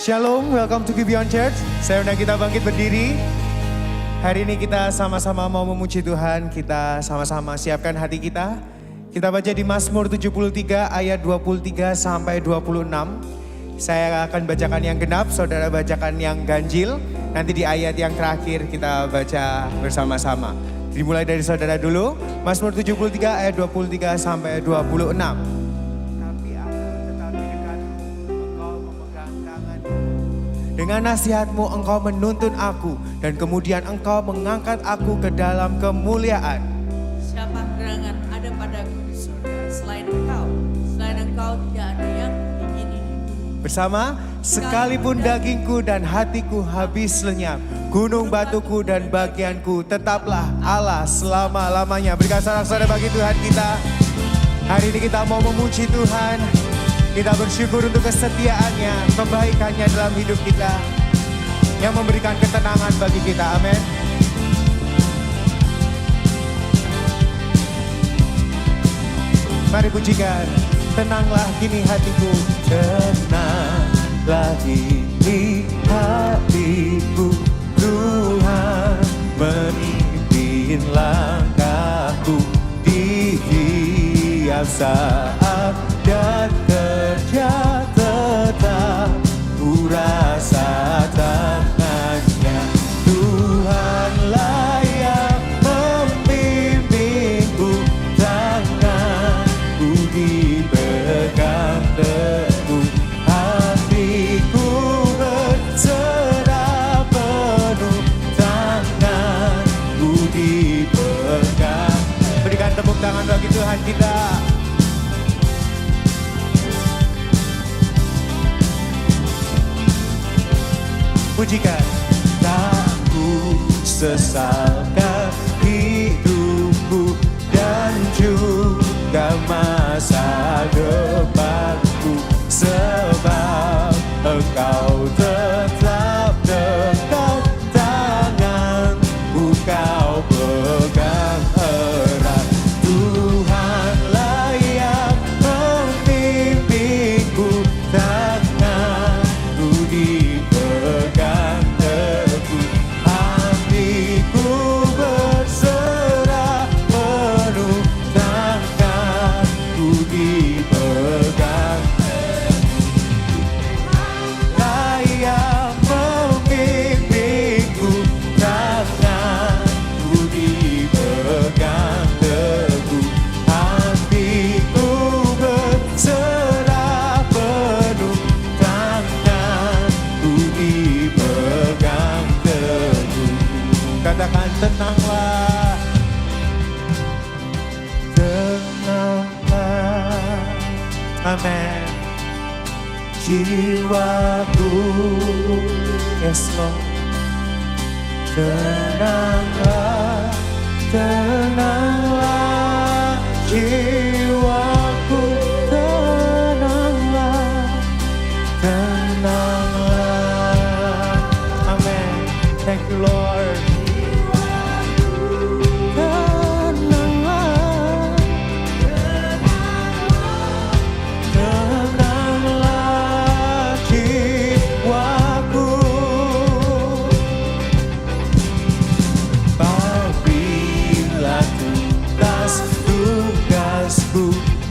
Shalom, welcome to Gibeon Church. Saya undang kita bangkit berdiri. Hari ini kita sama-sama mau memuji Tuhan. Kita sama-sama siapkan hati kita. Kita baca di Mazmur 73 ayat 23 sampai 26. Saya akan bacakan yang genap, saudara bacakan yang ganjil. Nanti di ayat yang terakhir kita baca bersama-sama. Dimulai dari saudara dulu. Mazmur 73 ayat 23 sampai 26. Dengan nasihatmu engkau menuntun aku dan kemudian engkau mengangkat aku ke dalam kemuliaan. Siapa gerangan ada padaku di surga selain engkau? Selain engkau tidak ada yang begini. Bersama, sekalipun dagingku dan hatiku habis lenyap, gunung batuku dan bagianku tetaplah Allah selama-lamanya. Berikan sorak-sorai bagi Tuhan kita. Hari ini kita mau memuji Tuhan. Kita bersyukur untuk kesetiaannya, kebaikannya dalam hidup kita, yang memberikan ketenangan bagi kita. Amin. Mari pujikan. Tenanglah kini hatiku, tenanglah kini hatiku, Tuhan memimpin langkahku di tiap saat dan kerja tetap ku rasa tangannya. Tuhanlah yang membimbingku, tanganku dipegang teguh, hatiku berserah penuh, tanganku dipegang. Berikan tepuk tangan bagi Tuhan kita. Pujikan. Tak ku sesalkan hidupku dan juga masa depanku, sebab engkau tetap dekat, tanganku kau pegang erat. Tuhanlah yang membimbingku, tanganku dipegang teguh, hatiku berserah penuh, tanganku dipegang teguh. Tuhanlah yang membimbingku, tanganku dipegang teguh, hatiku berserah penuh, tanganku dipegang teguh. Katakan tenanglah, tenanglah, amin. Jiwaku, yes Lord, tenanglah, tenanglah, jiwaku, tenanglah, tenanglah, amin. Thank you Lord. Tenanglah, tenanglah, jiwaku. Apabila tugasku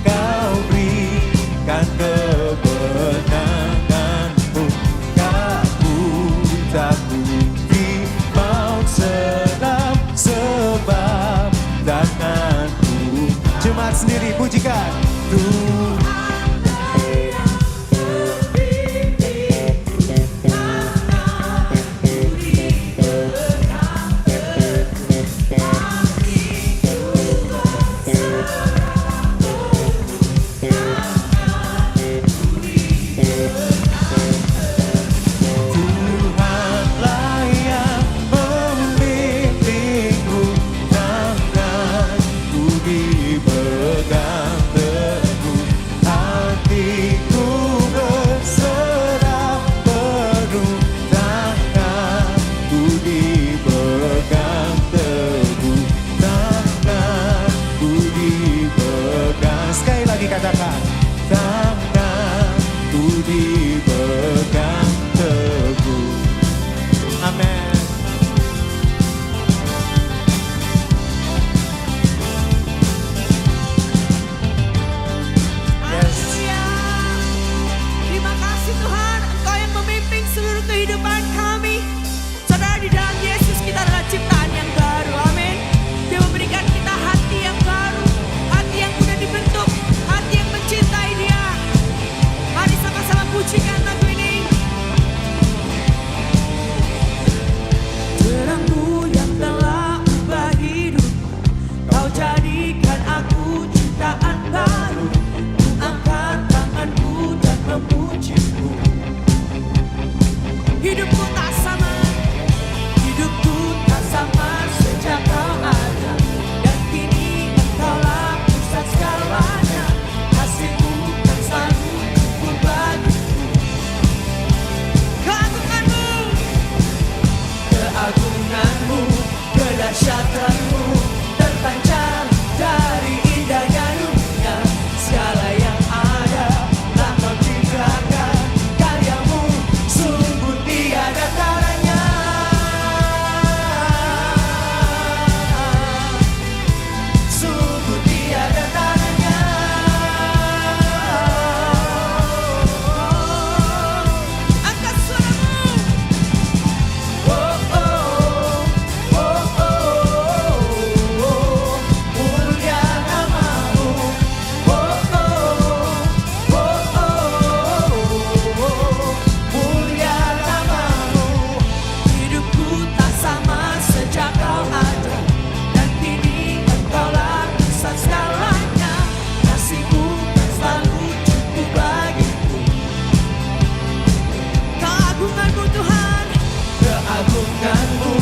kau berikan kebenanganmu, kau takuti mau kedahsyatanmu terpancar dari indahnya dunia. Segala yang ada telah kau ciptakan, karyamu sungguh tiada taranya. Sungguh tiada taranya. Angkat suaramu. Oh oh oh oh oh, mulia namamu. Oh oh oh oh, mulia namamu. Hidupku tak sama sejak kau ada, dan kini engkaulah pusat segalanya. Kasihmu kan selalu cukup bagiku. Keagunganmu Tuhan. Keagunganmu,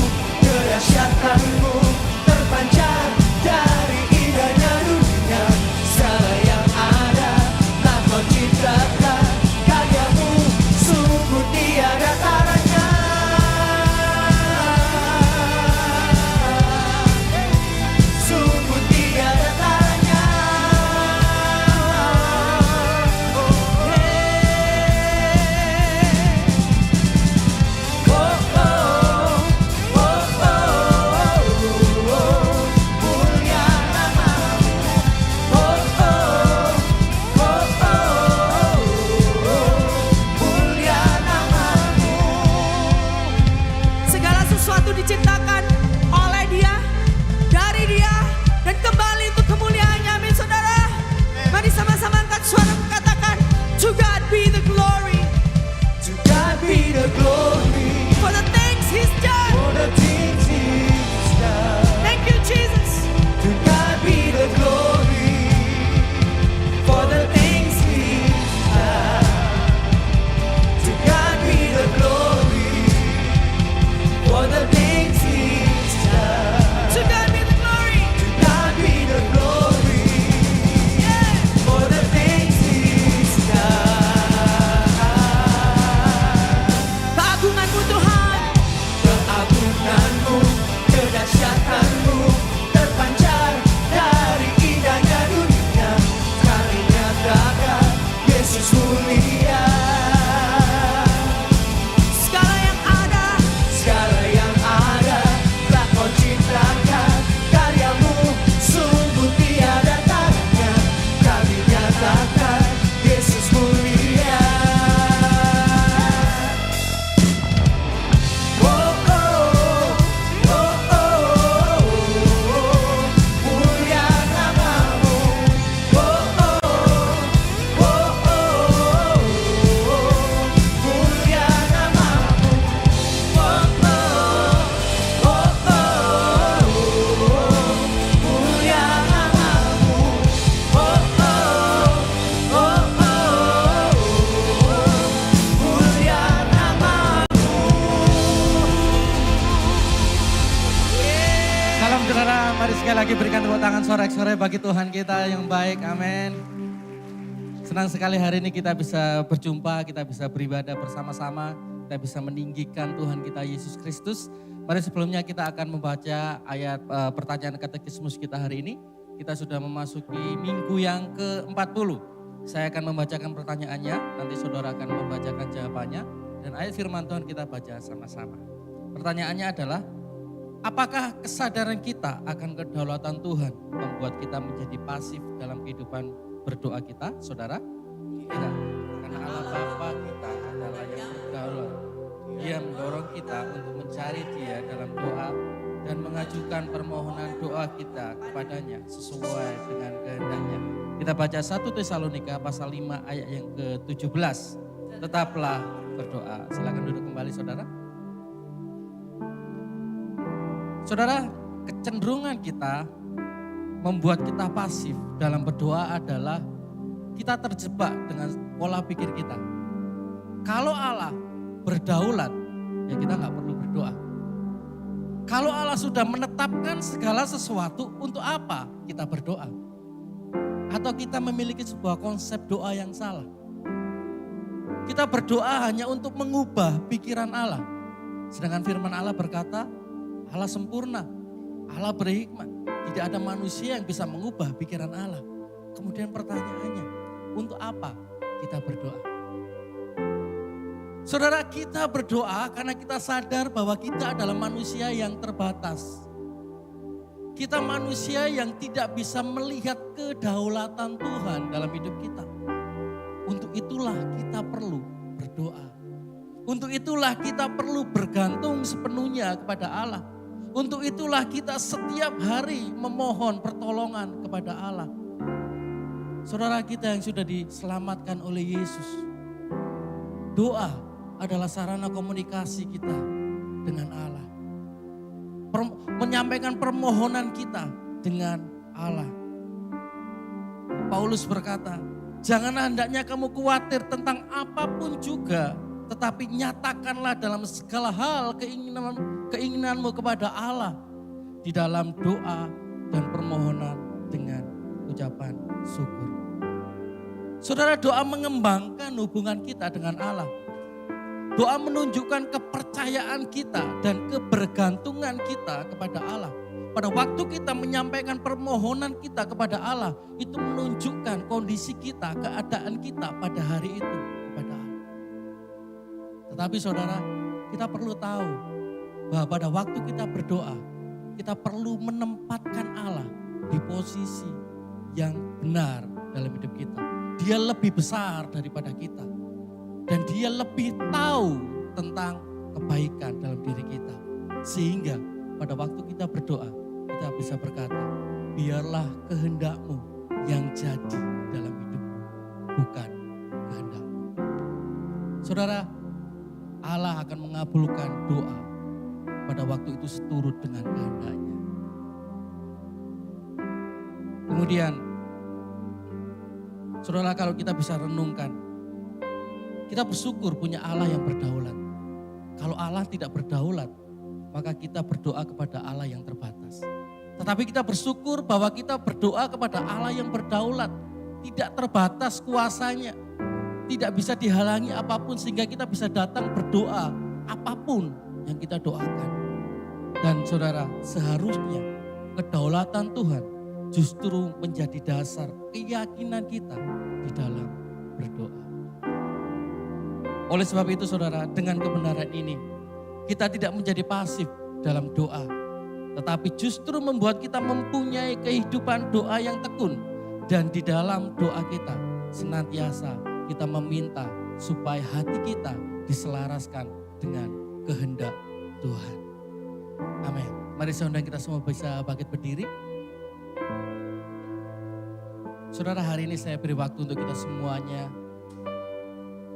kedahsyatanmu terpancar dari indahnya dunia. Segala yang ada telah kau ciptakan, karyamu sungguh tiada taranya. Sungguh tiada taranya. Oh oh oh oh, mulia namamu. Oh oh oh mulia namamu. Segala sesuatu diciptakan oleh Dia, dari Dia, dan kembali untuk kemuliaannya. Amin saudara. Mari sama-sama angkat suara katakan, to God be the glory To God be the glory for the things He's done. for the things He's done. Thank you Jesus. To God be the glory for the things He's done. To God be the glory for the things He's done. To God be the glory. To God be the glory Yeah. for the things He's done. Keagunganmu Tuhan. Keagunganmu, kedahsyatanmu terpancar dari indahnya dunia. Kami nyatakan Yesus mulia. Segala yang ada Segala yang ada telah kau ciptakan, karyamu sungguh tiada taranya. Kami nyatakan Yesus mulia. Oh oh oh oh, mulia namamu. Oh oh oh oh, mulia namamu. Oh oh oh oh, mulia namamu. Oh oh oh oh, mulia namamu. Salam saudara, mari sekali lagi berikan tepuk tangan sorak-sorai bagi Tuhan kita yang baik, amin. Senang sekali hari ini kita bisa berjumpa, kita bisa beribadah bersama-sama, kita bisa meninggikan Tuhan kita Yesus Kristus. Mari sebelumnya kita akan membaca ayat pertanyaan katekismus kita hari ini. Kita sudah memasuki minggu yang ke-40. Saya akan membacakan pertanyaannya, nanti saudara akan membacakan jawabannya. Dan ayat firman Tuhan kita baca sama-sama. Pertanyaannya adalah, apakah kesadaran kita akan kedaulatan Tuhan membuat kita menjadi pasif dalam kehidupan berdoa kita, saudara? Tidak, karena Allah Bapa kita adalah yang berdaulat. Dia mendorong kita untuk mencari Dia dalam doa dan mengajukan permohonan doa kita kepadanya sesuai dengan kehendaknya. Kita baca 1 Tesalonika pasal 5 ayat yang ke-17. Tetaplah berdoa. Silakan duduk kembali saudara. Saudara, kecenderungan kita membuat kita pasif dalam berdoa adalah kita terjebak dengan pola pikir kita. Kalau Allah berdaulat, ya kita nggak perlu berdoa. Kalau Allah sudah menetapkan segala sesuatu, untuk apa kita berdoa? Atau kita memiliki sebuah konsep doa yang salah. Kita berdoa hanya untuk mengubah pikiran Allah. Sedangkan firman Allah berkata, Allah sempurna. Allah berhikmat. Tidak ada manusia yang bisa mengubah pikiran Allah. Kemudian pertanyaannya, untuk apa kita berdoa? Saudara, kita berdoa karena kita sadar bahwa kita adalah manusia yang terbatas. Kita manusia yang tidak bisa melihat kedaulatan Tuhan dalam hidup kita. Untuk itulah kita perlu berdoa. Untuk itulah kita perlu bergantung sepenuhnya kepada Allah. Untuk itulah kita setiap hari memohon pertolongan kepada Allah. Saudara kita yang sudah diselamatkan oleh Yesus. Doa adalah sarana komunikasi kita dengan Allah. Menyampaikan permohonan kita dengan Allah. Paulus berkata, janganlah hendaknya kamu khawatir tentang apapun juga, tetapi nyatakanlah dalam segala hal keinginanmu kepada Allah di dalam doa dan permohonan dengan ucapan syukur. Saudara, doa mengembangkan hubungan kita dengan Allah. Doa menunjukkan kepercayaan kita dan kebergantungan kita kepada Allah. Pada waktu kita menyampaikan permohonan kita kepada Allah, itu menunjukkan kondisi kita, keadaan kita pada hari itu kepada Allah. Tetapi saudara, kita perlu tahu bahwa pada waktu kita berdoa, kita perlu menempatkan Allah di posisi yang benar dalam hidup kita. Dia lebih besar daripada kita. Dan dia lebih tahu tentang kebaikan dalam diri kita. Sehingga pada waktu kita berdoa, kita bisa berkata, biarlah kehendak-Mu yang jadi dalam hidupku, bukan kehendak-Mu. Saudara, Allah akan mengabulkan doa pada waktu itu seturut dengan kehendak-Nya. Kemudian, saudara, kalau kita bisa renungkan, kita bersyukur punya Allah yang berdaulat. Kalau Allah tidak berdaulat, maka kita berdoa kepada Allah yang terbatas. Tetapi kita bersyukur bahwa kita berdoa kepada Allah yang berdaulat. Tidak terbatas kuasanya. Tidak bisa dihalangi apapun sehingga kita bisa datang berdoa apapun yang kita doakan. Dan saudara, seharusnya kedaulatan Tuhan justru menjadi dasar keyakinan kita di dalam berdoa. Oleh sebab itu saudara, dengan kebenaran ini kita tidak menjadi pasif dalam doa. Tetapi justru membuat kita mempunyai kehidupan doa yang tekun. Dan di dalam doa kita senantiasa kita meminta supaya hati kita diselaraskan dengan kehendak Tuhan. Amin. Mari saudara kita semua bisa bangkit berdiri. Saudara, hari ini saya beri waktu untuk kita semuanya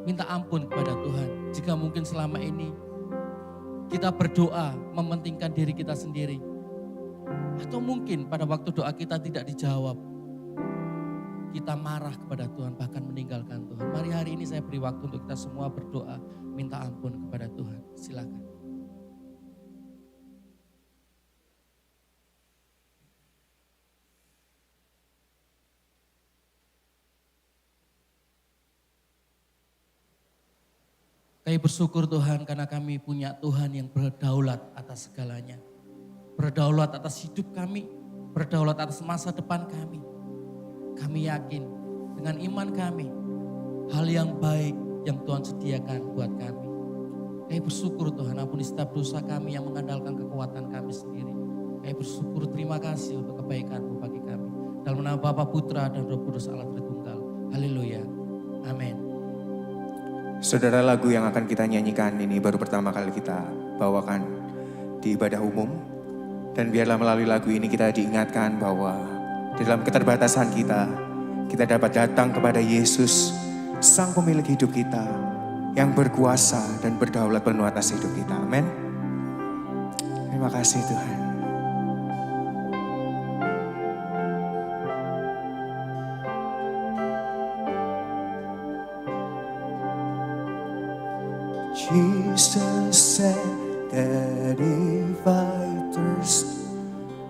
minta ampun kepada Tuhan. Jika mungkin selama ini kita berdoa mementingkan diri kita sendiri. Atau mungkin pada waktu doa kita tidak dijawab. Kita marah kepada Tuhan, bahkan meninggalkan Tuhan. Mari hari ini saya beri waktu untuk kita semua berdoa, minta ampun kepada Tuhan. Silakan. Kami bersyukur Tuhan karena kami punya Tuhan yang berdaulat atas segalanya. Berdaulat atas hidup kami, berdaulat atas masa depan kami. Kami yakin dengan iman kami, hal yang baik yang Tuhan sediakan buat kami. Kami bersyukur Tuhan, ampuni setiap dosa kami yang mengandalkan kekuatan kami sendiri. Kami bersyukur, terima kasih untuk kebaikan-Mu bagi kami. Dalam nama Bapa, Putra, dan Roh Kudus Allah Tritunggal. Haleluya. Amin. Saudara, lagu yang akan kita nyanyikan ini baru pertama kali kita bawakan di ibadah umum. Dan biarlah melalui lagu ini kita diingatkan bahwa di dalam keterbatasan kita dapat datang kepada Yesus, Sang Pemilik hidup kita, yang berkuasa dan berdaulat penuh atas hidup kita. Amin. Terima kasih Tuhan. Jesus said that if I thirst,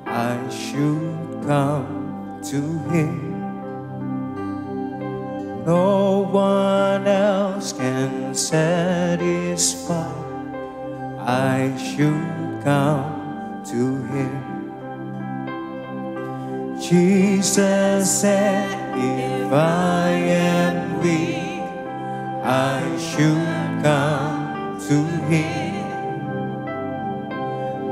I should come to Him. No one else can satisfy. I should come to Him. Jesus said, if I am weak, I should come to Him.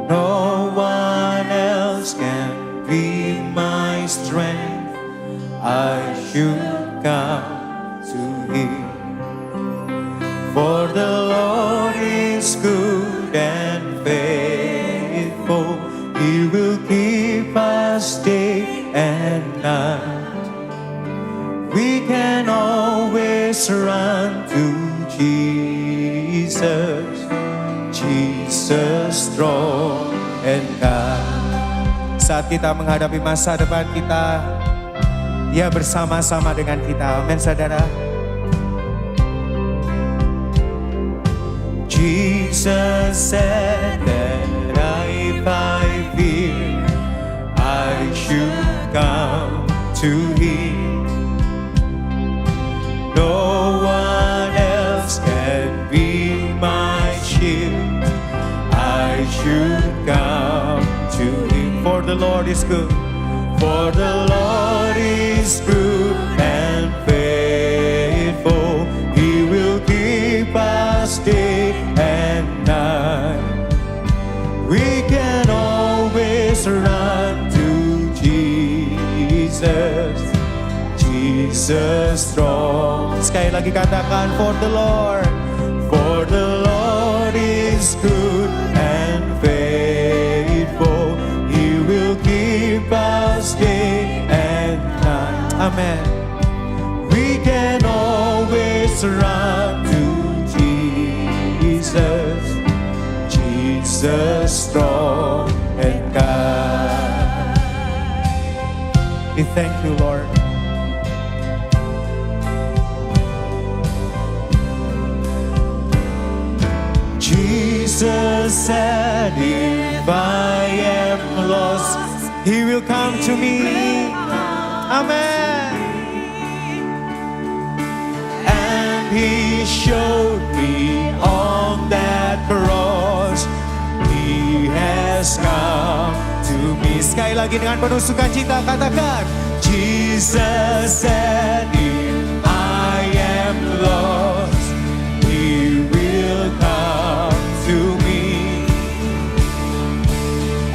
No one else can be my strength. I should come to Him. For the Lord is good and faithful. He will keep us day and night. We can always run to Jesus, Jesus strong and kind. Saat kita menghadapi masa depan kita, Dia bersama-sama dengan kita. Amin, saudara. Jesus said that if I fear, I should come to Him. No one else can be my shield. I should come to Him. For the Lord is good. For the Lord is good and faithful. He will keep us day and night. We can always run to Jesus, Jesus strong. Sekali lagi katakan, for the Lord is good and faithful. He will keep us day and night. Amen. We can always run to Jesus, Jesus strong and kind. We thank you, Lord. Jesus said, if I am lost, He will come to me. Amen. And He showed me on that cross, He has come to me. Sekali lagi dengan penuh sukacita katakan, Jesus said, if I am lost, He will come to me.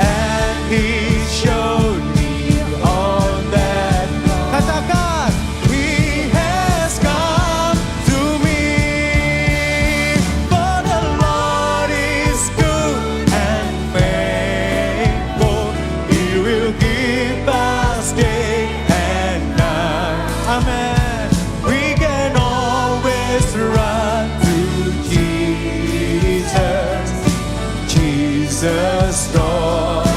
And He showed me on that cross. Katakan, He has come to me. For the Lord is good and faithful. He will keep us day and night. Amen. We can always run to Jesus, Jesus strong.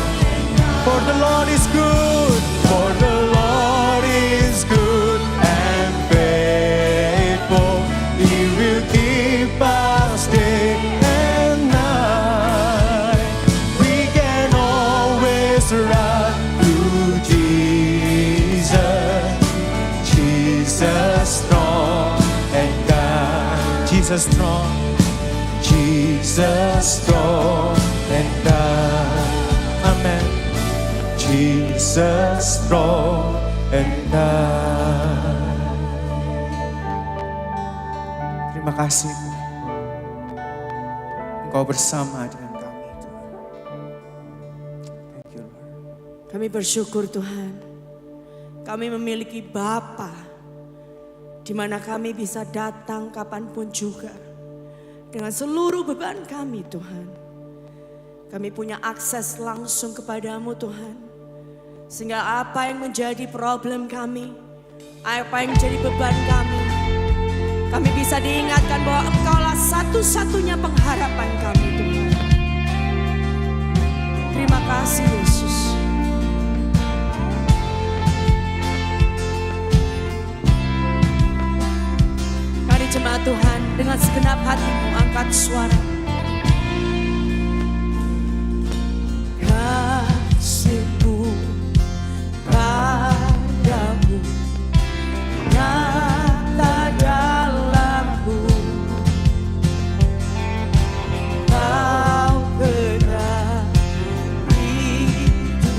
For the Lord is good, for the Lord is good and faithful. He will keep us day and night. We can always run to Jesus, Jesus strong and kind. Jesus strong, Jesus strong and kind. Amen. Jesus strong and kind. Terima kasih Tuhan. Engkau bersama dengan kami Tuhan. Thank you Lord. Kami bersyukur Tuhan, kami memiliki Bapa di mana kami bisa datang kapanpun juga dengan seluruh beban kami Tuhan. Kami punya akses langsung kepadamu Tuhan. Sehingga apa yang menjadi problem kami, apa yang menjadi beban kami bisa diingatkan bahwa Engkaulah satu-satunya pengharapan kami Tuhan. Terima kasih Yesus. Mari jemaat Tuhan dengan segenap hatimu angkat suara. Kasih-Mu padamu nyata dalamku, Kau gerak hidupku.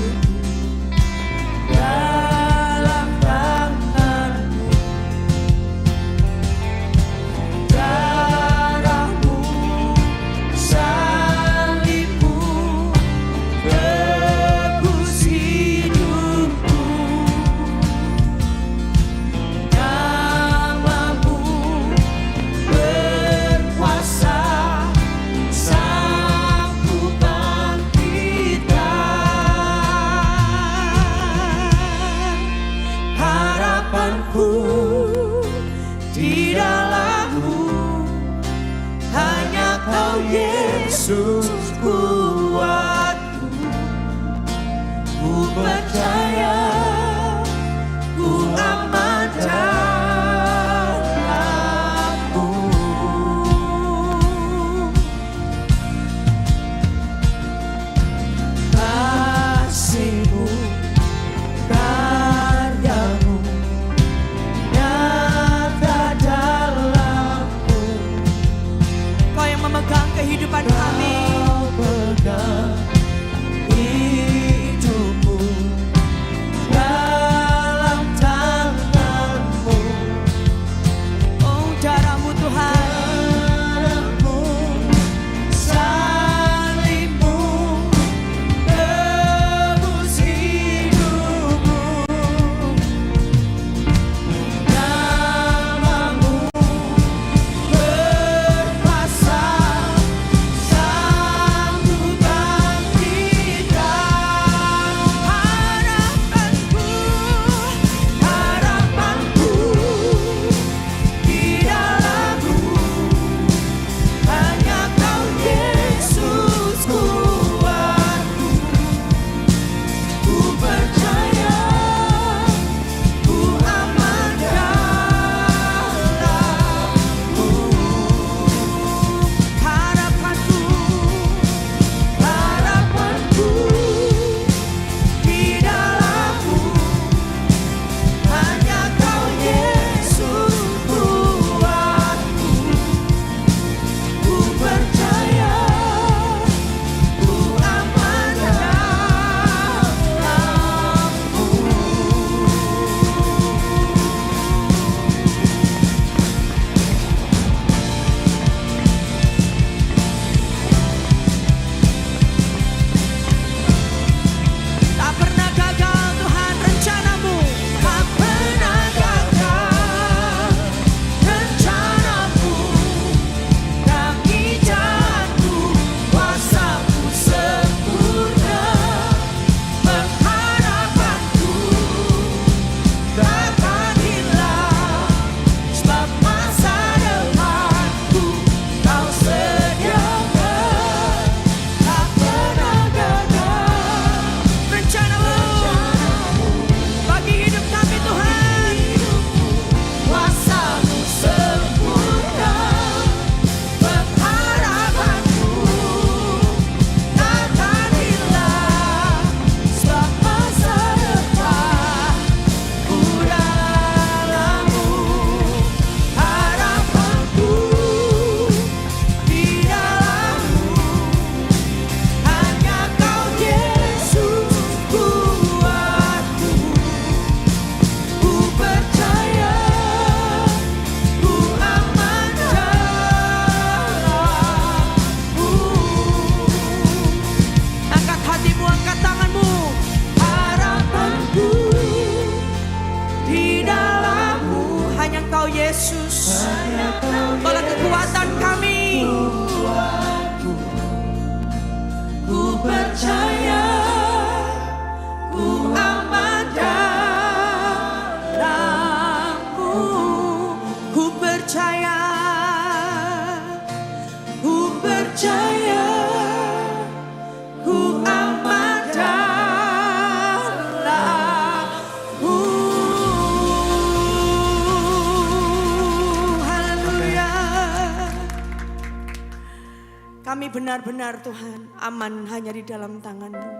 benar-benar Tuhan aman hanya di dalam tangan-Mu.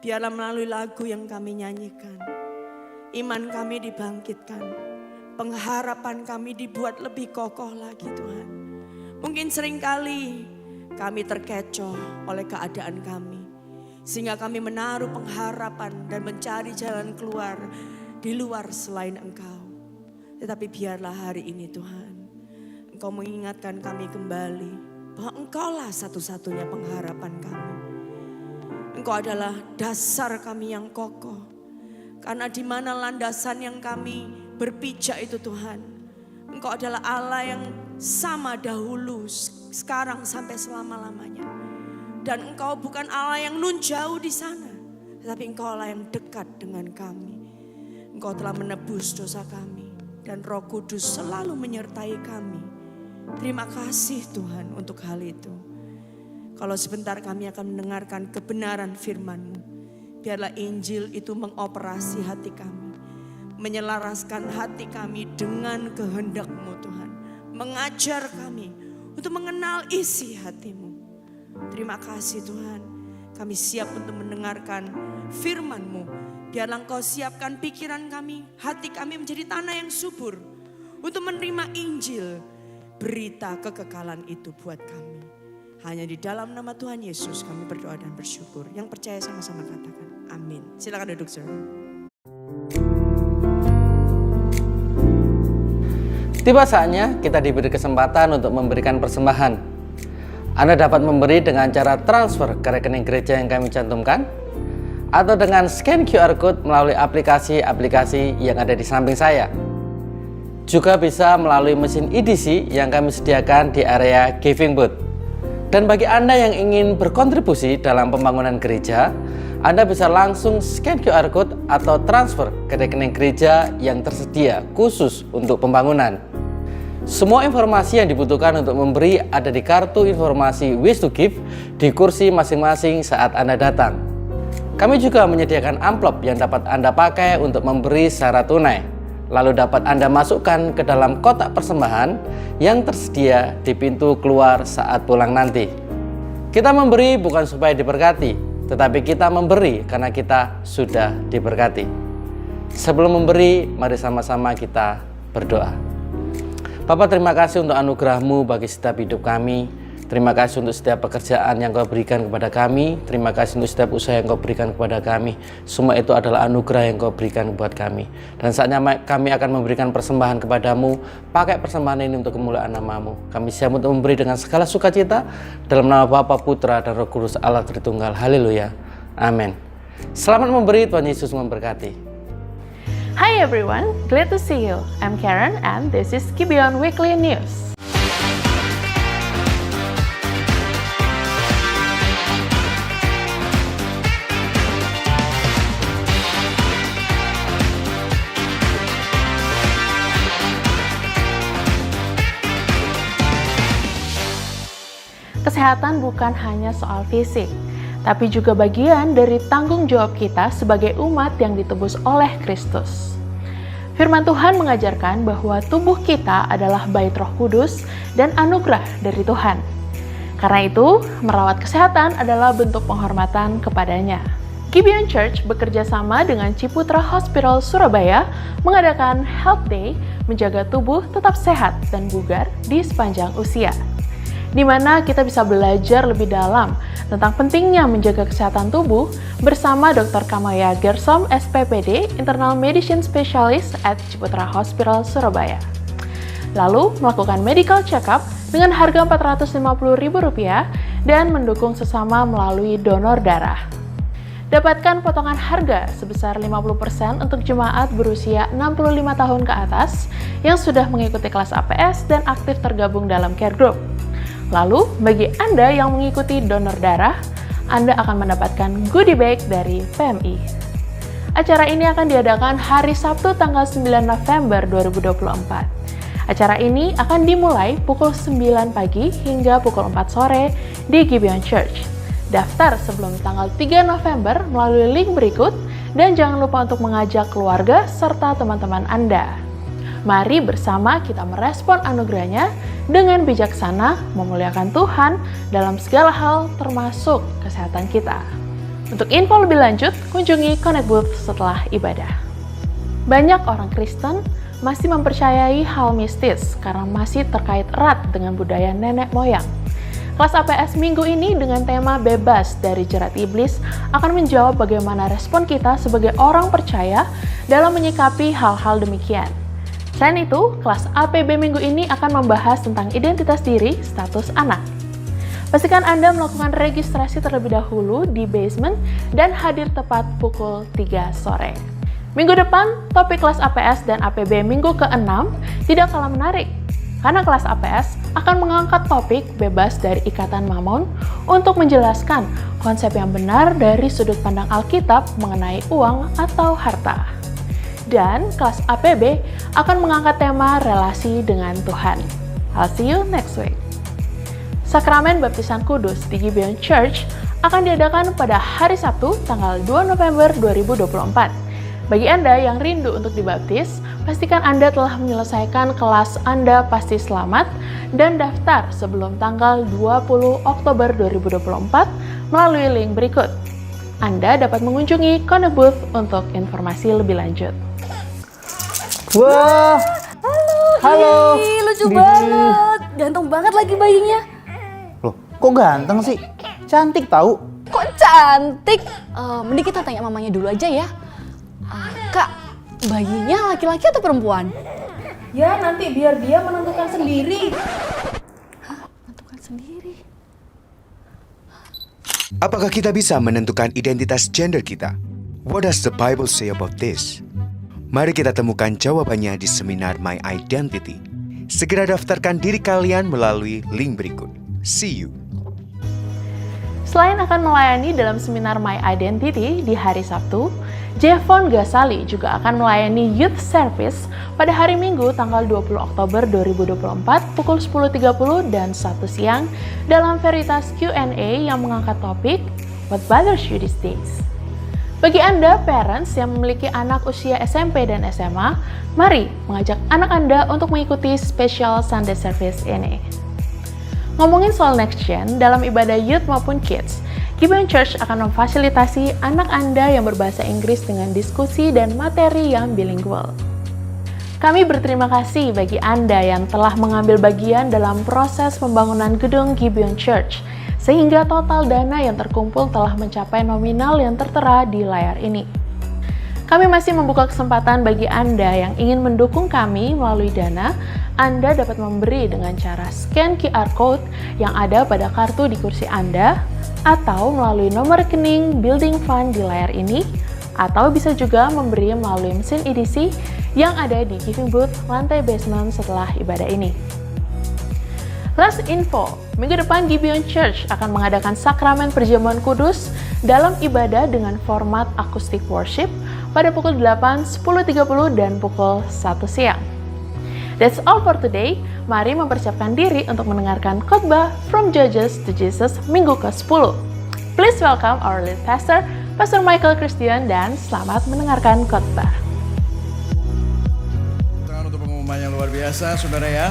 Biarlah melalui lagu yang kami nyanyikan, iman kami dibangkitkan, pengharapan kami dibuat lebih kokoh lagi Tuhan. Mungkin seringkali kami terkecoh oleh keadaan kami, sehingga kami menaruh pengharapan dan mencari jalan keluar di luar selain Engkau. Tetapi biarlah hari ini Tuhan, Engkau mengingatkan kami kembali bahwa Engkaulah satu-satunya pengharapan kami. Engkau adalah dasar kami yang kokoh. Karena di mana landasan yang kami berpijak itu Tuhan, Engkau adalah Allah yang sama dahulu, sekarang sampai selama-lamanya. Dan Engkau bukan Allah yang nun jauh di sana, tetapi Engkau Allah yang dekat dengan kami. Engkau telah menebus dosa kami dan Roh Kudus selalu menyertai kami. Terima kasih Tuhan untuk hal itu. Kalau sebentar kami akan mendengarkan kebenaran firman-Mu, biarlah Injil itu mengoperasi hati kami, menyelaraskan hati kami dengan kehendak-Mu Tuhan. Mengajar kami untuk mengenal isi hati-Mu. Terima kasih Tuhan, kami siap untuk mendengarkan firman-Mu. Biarlah Engkau siapkan pikiran kami, hati kami menjadi tanah yang subur untuk menerima Injil, berita kekekalan itu buat kami. Hanya di dalam nama Tuhan Yesus kami berdoa dan bersyukur. Yang percaya sama-sama katakan amin. Silakan duduk saudara. Tiba saatnya kita diberi kesempatan untuk memberikan persembahan. Anda dapat memberi dengan cara transfer ke rekening gereja yang kami cantumkan, atau dengan scan QR Code melalui aplikasi-aplikasi yang ada di samping saya. Juga bisa melalui mesin EDC yang kami sediakan di area Giving Booth. Dan bagi Anda yang ingin berkontribusi dalam pembangunan gereja, Anda bisa langsung scan QR Code atau transfer ke rekening gereja yang tersedia khusus untuk pembangunan. Semua informasi yang dibutuhkan untuk memberi ada di kartu informasi Ways to Give di kursi masing-masing saat Anda datang. Kami juga menyediakan amplop yang dapat Anda pakai untuk memberi secara tunai, lalu dapat Anda masukkan ke dalam kotak persembahan yang tersedia di pintu keluar saat pulang nanti. Kita memberi bukan supaya diberkati, tetapi kita memberi karena kita sudah diberkati. Sebelum memberi, mari sama-sama kita berdoa. Bapa, terima kasih untuk anugerah-Mu bagi setiap hidup kami. Terima kasih untuk setiap pekerjaan yang Kau berikan kepada kami. Terima kasih untuk setiap usaha yang Kau berikan kepada kami. Semua itu adalah anugerah yang Kau berikan buat kami. Dan saatnya kami akan memberikan persembahan kepadamu. Pakai persembahan ini untuk kemuliaan nama-Mu. Kami siap untuk memberi dengan segala sukacita. Dalam nama Bapa, Putra, dan Roh Kudus Allah Tritunggal. Haleluya. Amin. Selamat memberi, Tuhan Yesus memberkati. Hi everyone, glad to see you. I'm Karen and this is Gibeon Weekly News. Kesehatan bukan hanya soal fisik, tapi juga bagian dari tanggung jawab kita sebagai umat yang ditebus oleh Kristus. Firman Tuhan mengajarkan bahwa tubuh kita adalah bait Roh Kudus dan anugerah dari Tuhan. Karena itu, merawat kesehatan adalah bentuk penghormatan kepadanya. Gibeon Church bekerja sama dengan Ciputra Hospital Surabaya mengadakan Health Day menjaga tubuh tetap sehat dan bugar di sepanjang usia, di mana kita bisa belajar lebih dalam tentang pentingnya menjaga kesehatan tubuh bersama Dr. Kamaya Gersom, SPPD, Internal Medicine Specialist at Ciputra Hospital Surabaya. Lalu melakukan medical check-up dengan harga Rp450.000 dan mendukung sesama melalui donor darah. Dapatkan potongan harga sebesar 50% untuk jemaat berusia 65 tahun ke atas yang sudah mengikuti kelas APS dan aktif tergabung dalam care group. Lalu, bagi Anda yang mengikuti donor darah, Anda akan mendapatkan goodie bag dari PMI. Acara ini akan diadakan hari Sabtu tanggal 9 November 2024. Acara ini akan dimulai pukul 9 pagi hingga pukul 4 sore di Gibeon Church. Daftar sebelum tanggal 3 November melalui link berikut dan jangan lupa untuk mengajak keluarga serta teman-teman Anda. Mari bersama kita merespon anugerahnya dengan bijaksana memuliakan Tuhan dalam segala hal termasuk kesehatan kita. Untuk info lebih lanjut, kunjungi Connect Booth setelah ibadah. Banyak orang Kristen masih mempercayai hal mistis karena masih terkait erat dengan budaya nenek moyang. Kelas APS minggu ini dengan tema bebas dari jerat iblis akan menjawab bagaimana respon kita sebagai orang percaya dalam menyikapi hal-hal demikian. Selain itu, kelas APB minggu ini akan membahas tentang identitas diri status anak. Pastikan Anda melakukan registrasi terlebih dahulu di basement dan hadir tepat pukul 3 sore. Minggu depan, topik kelas APS dan APB minggu ke-6 tidak kalah menarik. Karena kelas APS akan mengangkat topik bebas dari ikatan mamon untuk menjelaskan konsep yang benar dari sudut pandang Alkitab mengenai uang atau harta. Dan kelas APB akan mengangkat tema relasi dengan Tuhan. I'll see you next week. Sakramen Baptisan Kudus di Gibeon Church akan diadakan pada hari Sabtu tanggal 2 November 2024. Bagi Anda yang rindu untuk dibaptis, pastikan Anda telah menyelesaikan kelas Anda Pasti Selamat dan daftar sebelum tanggal 20 Oktober 2024 melalui link berikut. Anda dapat mengunjungi Connect Booth untuk informasi lebih lanjut. Wah, halo. Ih, lucu banget. Ganteng banget lagi bayinya. Loh, kok ganteng sih? Cantik tahu. Kok cantik? Mending kita tanya mamanya dulu aja ya. Kak, bayinya laki-laki atau perempuan? Ya, nanti biar dia menentukan sendiri. Menentukan sendiri. Apakah kita bisa menentukan identitas gender kita? What does the Bible say about this? Mari kita temukan jawabannya di seminar My Identity. Segera daftarkan diri kalian melalui link berikut. See you. Selain akan melayani dalam seminar My Identity di hari Sabtu, Jevon Gasali juga akan melayani Youth Service pada hari Minggu tanggal 20 Oktober 2024 pukul 10.30 dan 1 siang dalam Veritas Q&A yang mengangkat topik What Bothers You These Days. Bagi Anda, parents yang memiliki anak usia SMP dan SMA, mari mengajak anak Anda untuk mengikuti special Sunday Service ini. Ngomongin soal next gen, dalam ibadah youth maupun kids, Gibeon Church akan memfasilitasi anak Anda yang berbahasa Inggris dengan diskusi dan materi yang bilingual. Kami berterima kasih bagi Anda yang telah mengambil bagian dalam proses pembangunan gedung Gibeon Church, sehingga total dana yang terkumpul telah mencapai nominal yang tertera di layar ini. Kami masih membuka kesempatan bagi Anda yang ingin mendukung kami melalui dana. Anda dapat memberi dengan cara scan QR Code yang ada pada kartu di kursi Anda, atau melalui nomor rekening Building Fund di layar ini, atau bisa juga memberi melalui mesin EDC yang ada di Giving Booth lantai basement setelah ibadah ini. Last info, minggu depan Gibeon Church akan mengadakan sakramen perjamuan kudus dalam ibadah dengan format acoustic worship pada pukul 8, 10.30 dan pukul 1 siang. That's all for today. Mari mempersiapkan diri untuk mendengarkan khotbah From Judges to Jesus minggu ke-10. Please welcome our lead pastor, Pastor Michael Christian, dan selamat mendengarkan khotbah. Untuk pengumuman yang luar biasa, saudara ya.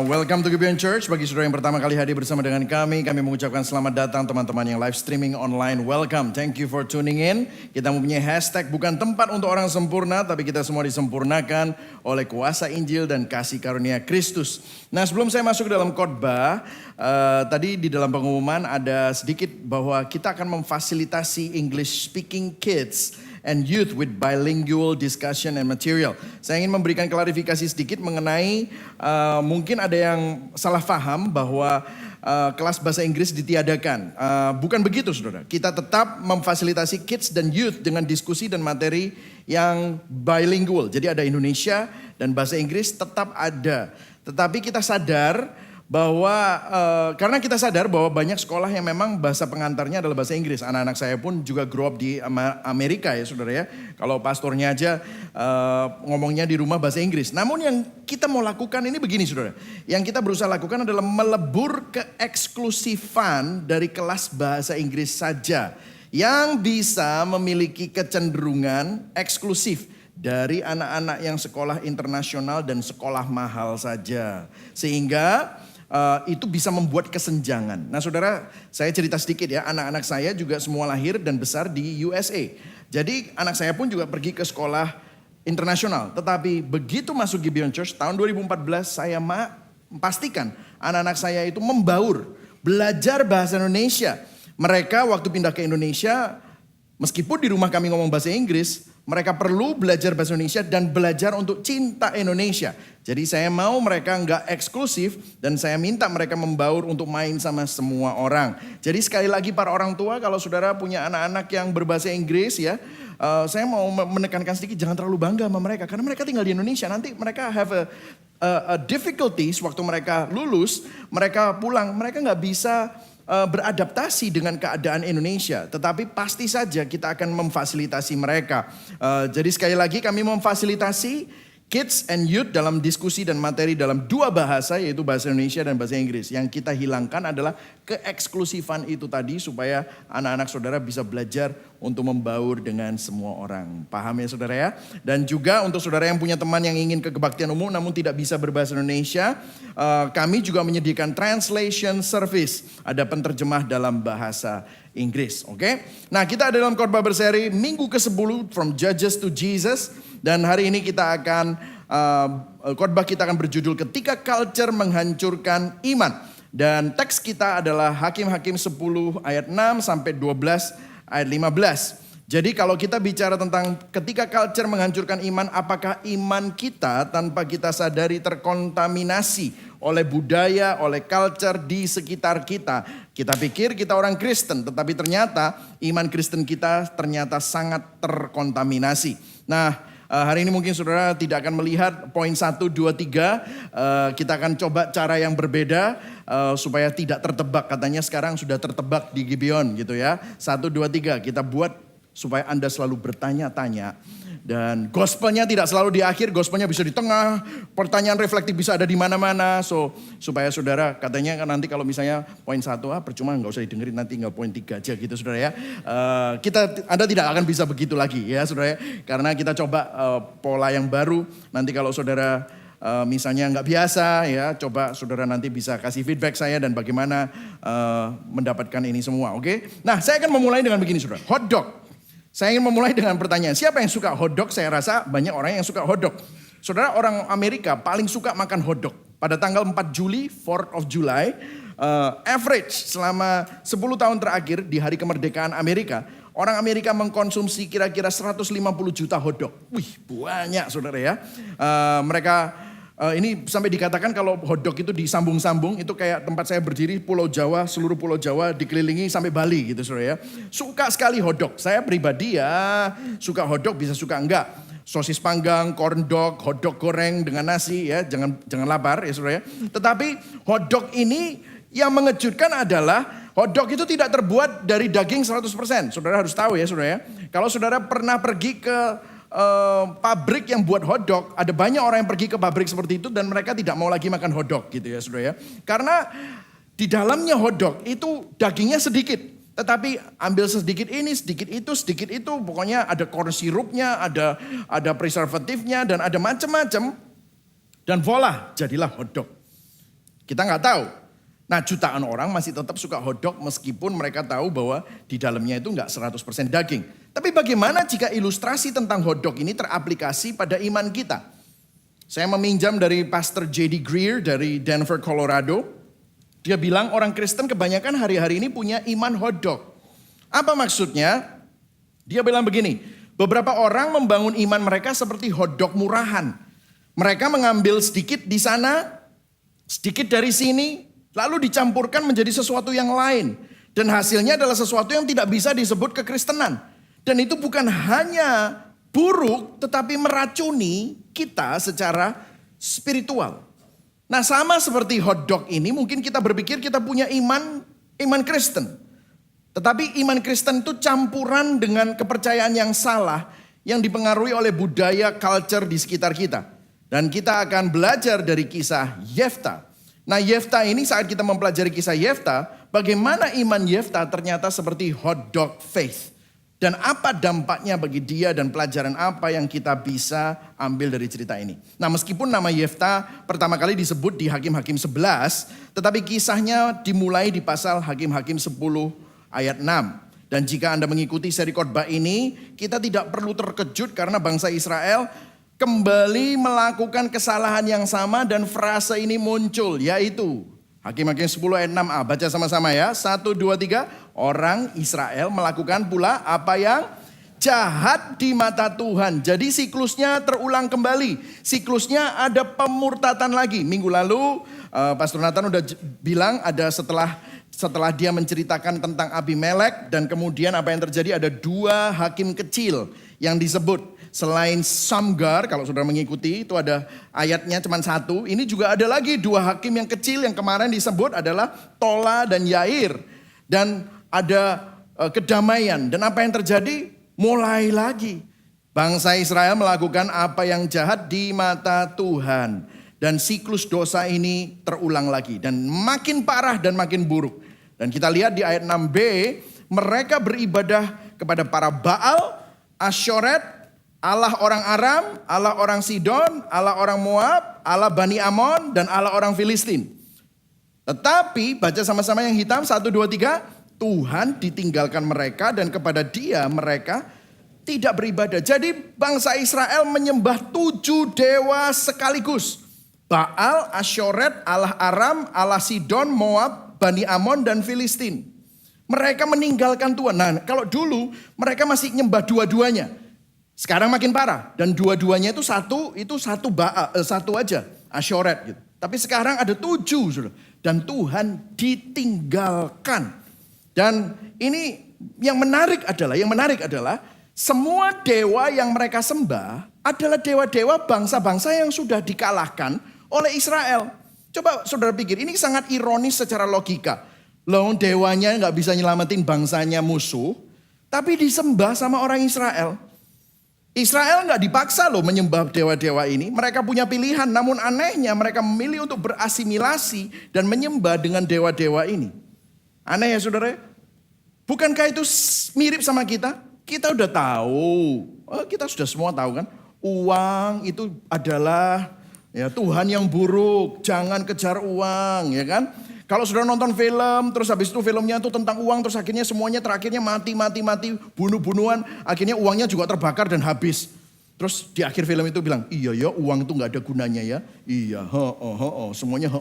Welcome to Gibeon Church. Bagi saudara yang pertama kali hadir bersama dengan kami mengucapkan selamat datang teman-teman yang live streaming online. Welcome, thank you for tuning in. Kita mempunyai hashtag bukan tempat untuk orang sempurna, tapi kita semua disempurnakan oleh kuasa Injil dan kasih karunia Kristus. Nah, sebelum saya masuk ke dalam khotbah, tadi di dalam pengumuman ada sedikit bahwa kita akan memfasilitasi English speaking kids and youth with bilingual discussion and material. Saya ingin memberikan klarifikasi sedikit mengenai mungkin ada yang salah paham bahwa kelas bahasa Inggris ditiadakan. Bukan begitu, saudara. Kita tetap memfasilitasi kids dan youth dengan diskusi dan materi yang bilingual. Jadi ada Indonesia dan bahasa Inggris tetap ada. Tetapi kita sadar bahwa karena kita sadar bahwa banyak sekolah yang memang bahasa pengantarnya adalah bahasa Inggris. Anak-anak saya pun juga grow up di Amerika ya saudara ya. Kalau pastornya aja ngomongnya di rumah bahasa Inggris. Namun yang kita mau lakukan ini begini saudara. Yang kita berusaha lakukan adalah melebur keeksklusifan dari kelas bahasa Inggris saja. Yang bisa memiliki kecenderungan eksklusif. dari anak-anak yang sekolah internasional dan sekolah mahal saja. Sehingga itu bisa membuat kesenjangan. Nah saudara, saya cerita sedikit ya, anak-anak saya juga semua lahir dan besar di USA. Jadi anak saya pun juga pergi ke sekolah internasional. Tetapi begitu masuk Gibeon Church tahun 2014, saya pastikan anak-anak saya itu membaur, belajar bahasa Indonesia. Mereka waktu pindah ke Indonesia, meskipun di rumah kami ngomong bahasa Inggris, mereka perlu belajar bahasa Indonesia dan belajar untuk cinta Indonesia. Jadi saya mau mereka nggak eksklusif dan saya minta mereka membaur untuk main sama semua orang. Jadi sekali lagi para orang tua, kalau saudara punya anak-anak yang berbahasa Inggris ya, saya mau menekankan sedikit, jangan terlalu bangga sama mereka. Karena mereka tinggal di Indonesia, nanti mereka have a difficulties waktu mereka lulus, mereka pulang, mereka nggak bisa beradaptasi dengan keadaan Indonesia. Tetapi pasti saja kita akan memfasilitasi mereka. Jadi sekali lagi kami memfasilitasi kids and youth dalam diskusi dan materi dalam dua bahasa, yaitu bahasa Indonesia dan bahasa Inggris. Yang kita hilangkan adalah keeksklusifan itu tadi supaya anak-anak saudara bisa belajar untuk membaur dengan semua orang. Paham ya saudara ya? Dan juga untuk saudara yang punya teman yang ingin ke kebaktian umum namun tidak bisa berbahasa Indonesia, kami juga menyediakan translation service. Ada penterjemah dalam bahasa Inggris, oke? Nah, kita ada dalam khotbah berseri minggu ke-10 From Judges to Jesus, dan hari ini kita akan khotbah kita akan berjudul Ketika Culture Menghancurkan Iman, dan teks kita adalah Hakim-Hakim 10 ayat 6 sampai 12 ayat 15. Jadi kalau kita bicara tentang ketika culture menghancurkan iman, apakah iman kita tanpa kita sadari terkontaminasi oleh budaya, oleh culture di sekitar kita. Kita pikir kita orang Kristen, tetapi ternyata iman Kristen kita ternyata sangat terkontaminasi. Nah, hari ini mungkin saudara tidak akan melihat poin 1, 2, 3. Kita akan coba cara yang berbeda supaya tidak tertebak. Katanya sekarang sudah tertebak di Gibeon gitu ya. 1, 2, 3 kita buat supaya Anda selalu bertanya-tanya. Dan gospelnya tidak selalu di akhir, gospelnya bisa di tengah, pertanyaan reflektif bisa ada di mana-mana. So, supaya saudara, katanya kan nanti kalau misalnya poin 1, percuma nggak usah didengerin, nanti tinggal poin 3 aja gitu saudara ya. Anda tidak akan bisa begitu lagi ya saudara ya. Karena kita coba pola yang baru, nanti kalau saudara misalnya nggak biasa ya, coba saudara nanti bisa kasih feedback saya dan bagaimana mendapatkan ini semua, oke? Nah, saya akan memulai dengan begini saudara, hotdog. Saya ingin memulai dengan pertanyaan, siapa yang suka hotdog? Saya rasa banyak orang yang suka hotdog. Saudara, orang Amerika paling suka makan hotdog. Pada tanggal 4 Juli, 4th of July, average selama 10 tahun terakhir di hari kemerdekaan Amerika, orang Amerika mengkonsumsi kira-kira 150 juta hotdog. Wih, banyak saudara ya. Ini sampai dikatakan kalau hotdog itu disambung-sambung, itu kayak tempat saya berdiri, Pulau Jawa, seluruh Pulau Jawa dikelilingi sampai Bali gitu saudara ya. Suka sekali hotdog. Saya pribadi ya suka hotdog, bisa suka enggak. Sosis panggang, corn dog, hotdog goreng dengan nasi ya, jangan lapar ya saudara ya. Tetapi hotdog ini yang mengejutkan adalah hotdog itu tidak terbuat dari daging 100%. Saudara harus tahu ya saudara ya. Kalau saudara pernah pergi ke pabrik yang buat hotdog, ada banyak orang yang pergi ke pabrik seperti itu dan mereka tidak mau lagi makan hotdog gitu ya saudara ya. Karena di dalamnya hotdog itu dagingnya sedikit, tetapi ambil sedikit ini, sedikit itu, pokoknya ada corn sirupnya, ada preservatifnya dan ada macam-macam, dan voila, jadilah hotdog. Kita nggak tahu. Nah, jutaan orang masih tetap suka hotdog meskipun mereka tahu bahwa di dalamnya itu nggak 100% daging. Tapi bagaimana jika ilustrasi tentang hotdog ini teraplikasi pada iman kita? Saya meminjam dari Pastor J.D. Greer dari Denver, Colorado. Dia bilang orang Kristen kebanyakan hari-hari ini punya iman hotdog. Apa maksudnya? Dia bilang begini, beberapa orang membangun iman mereka seperti hotdog murahan. Mereka mengambil sedikit di sana, sedikit dari sini, lalu dicampurkan menjadi sesuatu yang lain. Dan hasilnya adalah sesuatu yang tidak bisa disebut kekristenan. Dan itu bukan hanya buruk, tetapi meracuni kita secara spiritual. Nah, sama seperti hotdog ini, mungkin kita berpikir kita punya iman Kristen. Tetapi iman Kristen itu campuran dengan kepercayaan yang salah, yang dipengaruhi oleh budaya, culture di sekitar kita. Dan kita akan belajar dari kisah Yefta. Nah, Yefta ini saat kita mempelajari kisah Yefta, bagaimana iman Yefta ternyata seperti hotdog faith. Dan apa dampaknya bagi dia dan pelajaran apa yang kita bisa ambil dari cerita ini. Nah meskipun nama Yefta pertama kali disebut di Hakim-Hakim 11. Tetapi kisahnya dimulai di pasal Hakim-Hakim 10 ayat 6. Dan jika Anda mengikuti seri khotbah ini, kita tidak perlu terkejut karena bangsa Israel kembali melakukan kesalahan yang sama dan frase ini muncul, yaitu Hakim-Hakim 10 ayat 6a, baca sama-sama ya. 1, 2, 3, orang Israel melakukan pula apa yang jahat di mata Tuhan. Jadi siklusnya terulang kembali. Siklusnya ada pemurtatan lagi. Minggu lalu Pastor Nathan udah bilang ada setelah dia menceritakan tentang Abimelek. Dan kemudian apa yang terjadi, ada 2 hakim kecil yang disebut. Selain Samgar, kalau saudara mengikuti itu ada ayatnya cuma 1. Ini juga ada lagi 2 hakim yang kecil yang kemarin disebut adalah Tola dan Yair. Dan ada kedamaian. Dan apa yang terjadi? Mulai lagi. Bangsa Israel melakukan apa yang jahat di mata Tuhan. Dan siklus dosa ini terulang lagi. Dan makin parah dan makin buruk. Dan kita lihat di ayat 6b. Mereka beribadah kepada para Baal, Asyoret, Allah orang Aram, Allah orang Sidon, Allah orang Moab, Allah Bani Amon, dan Allah orang Filistin. Tetapi, baca sama-sama yang hitam, 1, 2, 3, Tuhan ditinggalkan mereka dan kepada dia mereka tidak beribadah. Jadi bangsa Israel menyembah 7 dewa sekaligus. Baal, Asyoret, Allah Aram, Allah Sidon, Moab, Bani Amon, dan Filistin. Mereka meninggalkan Tuhan. Nah kalau dulu mereka masih nyembah dua-duanya. Sekarang makin parah dan dua-duanya itu satu aja, Asyoret gitu. Tapi sekarang ada 7 Saudara. Dan Tuhan ditinggalkan. Dan ini yang menarik adalah semua dewa yang mereka sembah adalah dewa-dewa bangsa-bangsa yang sudah dikalahkan oleh Israel. Coba saudara pikir, ini sangat ironis secara logika. Loh dewanya gak bisa nyelamatin bangsanya musuh, tapi disembah sama orang Israel. Israel nggak dipaksa loh menyembah dewa-dewa ini. Mereka punya pilihan, namun anehnya mereka memilih untuk berasimilasi dan menyembah dengan dewa-dewa ini. Aneh ya saudara? Bukankah itu mirip sama kita? Kita udah tahu, kita sudah semua tahu kan. Uang itu adalah ya Tuhan yang buruk, jangan kejar uang ya kan. Kalau sudah nonton film, terus habis itu filmnya itu tentang uang, terus akhirnya semuanya terakhirnya mati, bunuh-bunuhan, akhirnya uangnya juga terbakar dan habis. Terus di akhir film itu bilang, iya ya uang itu gak ada gunanya ya. Iya, semuanya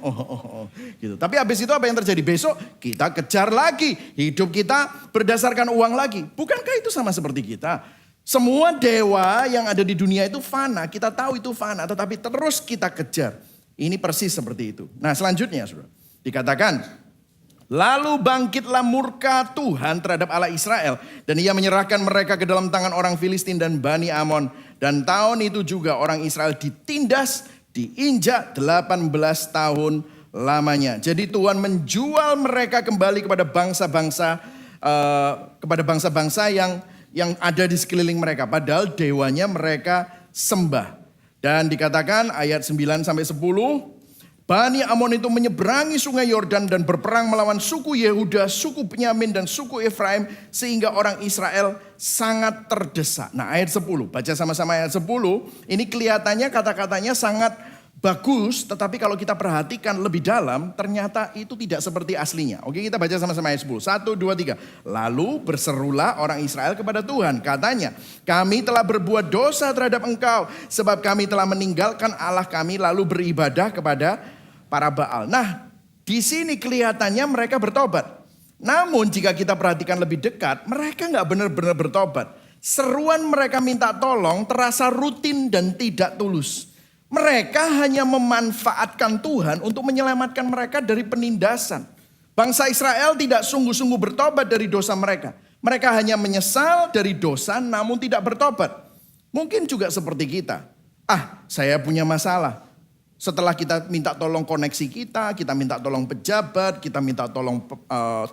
gitu. Tapi habis itu apa yang terjadi? Besok kita kejar lagi, hidup kita berdasarkan uang lagi. Bukankah itu sama seperti kita? Semua dewa yang ada di dunia itu fana, kita tahu itu fana, tetapi terus kita kejar. Ini persis seperti itu. Nah selanjutnya saudara. Dikatakan, lalu bangkitlah murka Tuhan terhadap Allah Israel. Dan ia menyerahkan mereka ke dalam tangan orang Filistin dan Bani Amon. Dan tahun itu juga orang Israel ditindas, diinjak 18 tahun lamanya. Jadi Tuhan menjual mereka kembali kepada bangsa-bangsa yang ada di sekeliling mereka. Padahal dewanya mereka sembah. Dan dikatakan ayat 9-10. Bani Amon itu menyeberangi sungai Yordan dan berperang melawan suku Yehuda, suku Benyamin dan suku Efraim. Sehingga orang Israel sangat terdesak. Nah ayat 10, baca sama-sama ayat 10. Ini kelihatannya kata-katanya sangat bagus. Tetapi kalau kita perhatikan lebih dalam ternyata itu tidak seperti aslinya. Oke kita baca sama-sama ayat 10. 1, 2, 3. Lalu berserulah orang Israel kepada Tuhan. Katanya, kami telah berbuat dosa terhadap engkau. Sebab kami telah meninggalkan Allah kami lalu beribadah kepada para Baal. Nah, di sini kelihatannya mereka bertobat. Namun jika kita perhatikan lebih dekat, mereka nggak benar-benar bertobat. Seruan mereka minta tolong terasa rutin dan tidak tulus. Mereka hanya memanfaatkan Tuhan untuk menyelamatkan mereka dari penindasan. Bangsa Israel tidak sungguh-sungguh bertobat dari dosa mereka. Mereka hanya menyesal dari dosa namun tidak bertobat. Mungkin juga seperti kita. Saya punya masalah. Setelah kita minta tolong koneksi kita minta tolong pejabat, kita minta tolong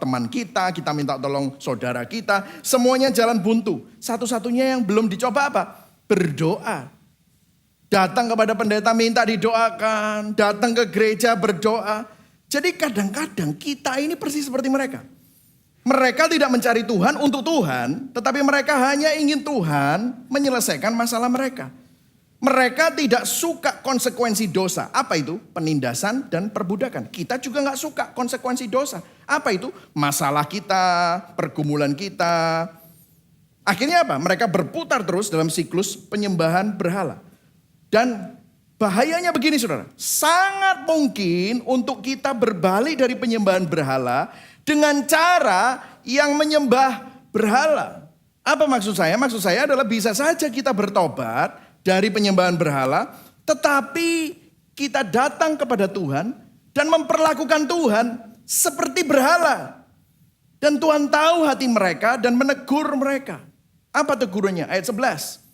teman kita minta tolong saudara kita. Semuanya jalan buntu. Satu-satunya yang belum dicoba apa? Berdoa. Datang kepada pendeta minta didoakan. Datang ke gereja berdoa. Jadi kadang-kadang kita ini persis seperti mereka. Mereka tidak mencari Tuhan untuk Tuhan, tetapi mereka hanya ingin Tuhan menyelesaikan masalah mereka. Mereka tidak suka konsekuensi dosa. Apa itu? Penindasan dan perbudakan. Kita juga nggak suka konsekuensi dosa. Apa itu? Masalah kita, pergumulan kita. Akhirnya apa? Mereka berputar terus dalam siklus penyembahan berhala. Dan bahayanya begini saudara. Sangat mungkin untuk kita berbalik dari penyembahan berhala dengan cara yang menyembah berhala. Apa maksud saya? Maksud saya adalah bisa saja kita bertobat dari penyembahan berhala, tetapi kita datang kepada Tuhan dan memperlakukan Tuhan seperti berhala. Dan Tuhan tahu hati mereka dan menegur mereka. Apa tegurannya? Ayat 11.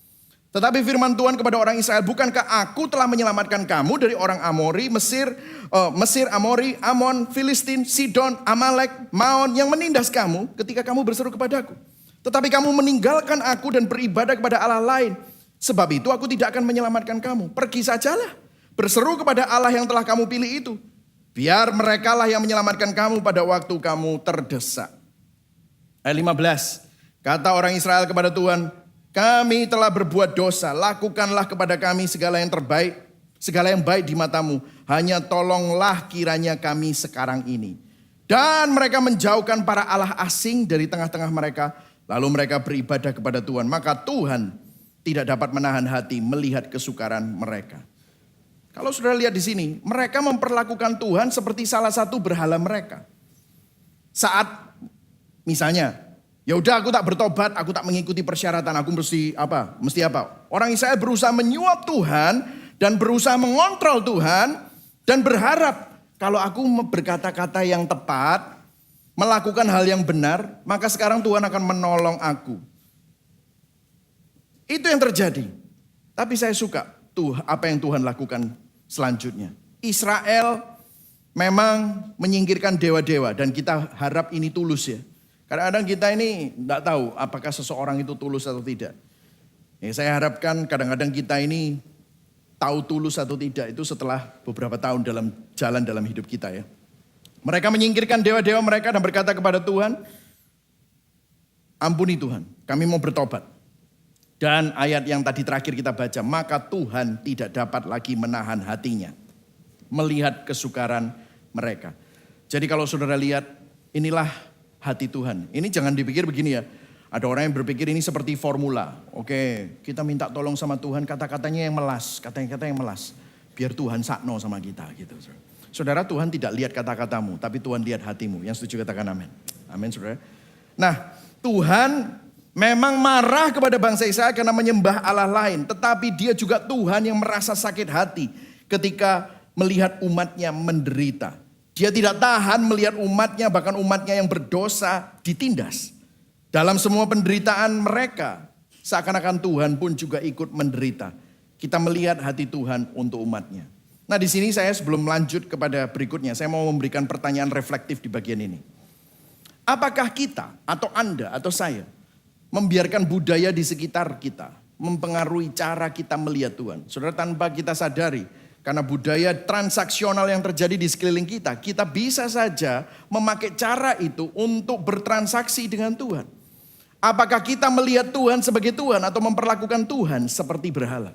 Tetapi firman Tuhan kepada orang Israel, bukankah aku telah menyelamatkan kamu dari orang Amori, Mesir, Amori, Amon, Filistin, Sidon, Amalek, Maon yang menindas kamu ketika kamu berseru kepadaku. Tetapi kamu meninggalkan aku dan beribadah kepada Allah lain. Sebab itu aku tidak akan menyelamatkan kamu. Pergi sajalah, berseru kepada Allah yang telah kamu pilih itu. Biar merekalah yang menyelamatkan kamu pada waktu kamu terdesak. Ayat 15, kata orang Israel kepada Tuhan, kami telah berbuat dosa, lakukanlah kepada kami segala yang terbaik, segala yang baik di matamu. Hanya tolonglah kiranya kami sekarang ini. Dan mereka menjauhkan para allah asing dari tengah-tengah mereka. Lalu mereka beribadah kepada Tuhan. Maka Tuhan tidak dapat menahan hati melihat kesukaran mereka. Kalau sudah lihat di sini, mereka memperlakukan Tuhan seperti salah satu berhala mereka. Saat misalnya, ya udah aku tak bertobat, aku tak mengikuti persyaratan, aku mesti apa? Orang Israel berusaha menyuap Tuhan dan berusaha mengontrol Tuhan dan berharap kalau aku berkata-kata yang tepat, melakukan hal yang benar, maka sekarang Tuhan akan menolong aku. Itu yang terjadi. Tapi saya suka apa yang Tuhan lakukan selanjutnya. Israel memang menyingkirkan dewa-dewa dan kita harap ini tulus ya. Kadang-kadang kita ini tidak tahu apakah seseorang itu tulus atau tidak. Ya, saya harapkan kadang-kadang kita ini tahu tulus atau tidak itu setelah beberapa tahun dalam hidup kita ya. Mereka menyingkirkan dewa-dewa mereka dan berkata kepada Tuhan, ampuni Tuhan, kami mau bertobat. Dan ayat yang tadi terakhir kita baca, maka Tuhan tidak dapat lagi menahan hatinya melihat kesukaran mereka. Jadi kalau saudara lihat, inilah hati Tuhan. Ini jangan dipikir begini ya. Ada orang yang berpikir ini seperti formula. Oke, kita minta tolong sama Tuhan, kata-katanya yang melas, kata-kata yang melas. Biar Tuhan sakno sama kita gitu. Saudara, Tuhan tidak lihat kata-katamu, tapi Tuhan lihat hatimu. Yang setuju katakan amin. Amin saudara. Nah, Tuhan memang marah kepada bangsa Israel karena menyembah Allah lain. Tetapi dia juga Tuhan yang merasa sakit hati ketika melihat umatnya menderita. Dia tidak tahan melihat umatnya, bahkan umatnya yang berdosa ditindas. Dalam semua penderitaan mereka, seakan-akan Tuhan pun juga ikut menderita. Kita melihat hati Tuhan untuk umatnya. Nah di sini saya sebelum lanjut kepada berikutnya, saya mau memberikan pertanyaan reflektif di bagian ini. Apakah kita atau Anda atau saya membiarkan budaya di sekitar kita mempengaruhi cara kita melihat Tuhan? Saudara, tanpa kita sadari, karena budaya transaksional yang terjadi di sekeliling kita, kita bisa saja memakai cara itu untuk bertransaksi dengan Tuhan. Apakah kita melihat Tuhan sebagai Tuhan atau memperlakukan Tuhan seperti berhala?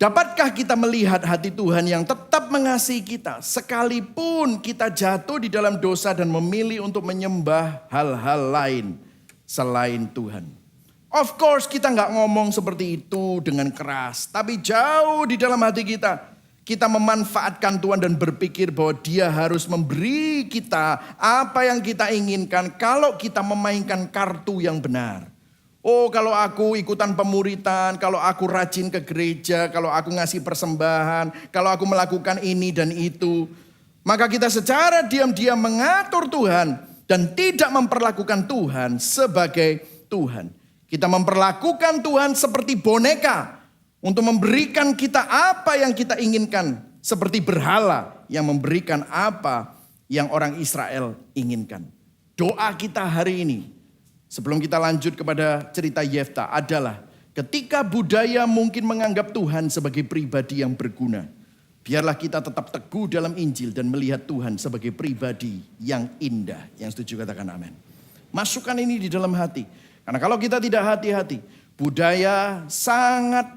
Dapatkah kita melihat hati Tuhan yang tetap mengasihi kita sekalipun kita jatuh di dalam dosa dan memilih untuk menyembah hal-hal lain selain Tuhan? Of course kita nggak ngomong seperti itu dengan keras, tapi jauh di dalam hati kita memanfaatkan Tuhan dan berpikir bahwa Dia harus memberi kita apa yang kita inginkan kalau kita memainkan kartu yang benar. Oh, kalau aku ikutan pemuritan, kalau aku rajin ke gereja, kalau aku ngasih persembahan, kalau aku melakukan ini dan itu, maka kita secara diam-diam mengatur Tuhan dan tidak memperlakukan Tuhan sebagai Tuhan. Kita memperlakukan Tuhan seperti boneka untuk memberikan kita apa yang kita inginkan, seperti berhala yang memberikan apa yang orang Israel inginkan. Doa kita hari ini, sebelum kita lanjut kepada cerita Yefta, adalah ketika budaya mungkin menganggap Tuhan sebagai pribadi yang berguna, Biarlah kita tetap teguh dalam Injil dan melihat Tuhan sebagai pribadi yang indah. Yang setuju katakan amin. Masukkan ini di dalam hati. Karena kalau kita tidak hati-hati, budaya sangat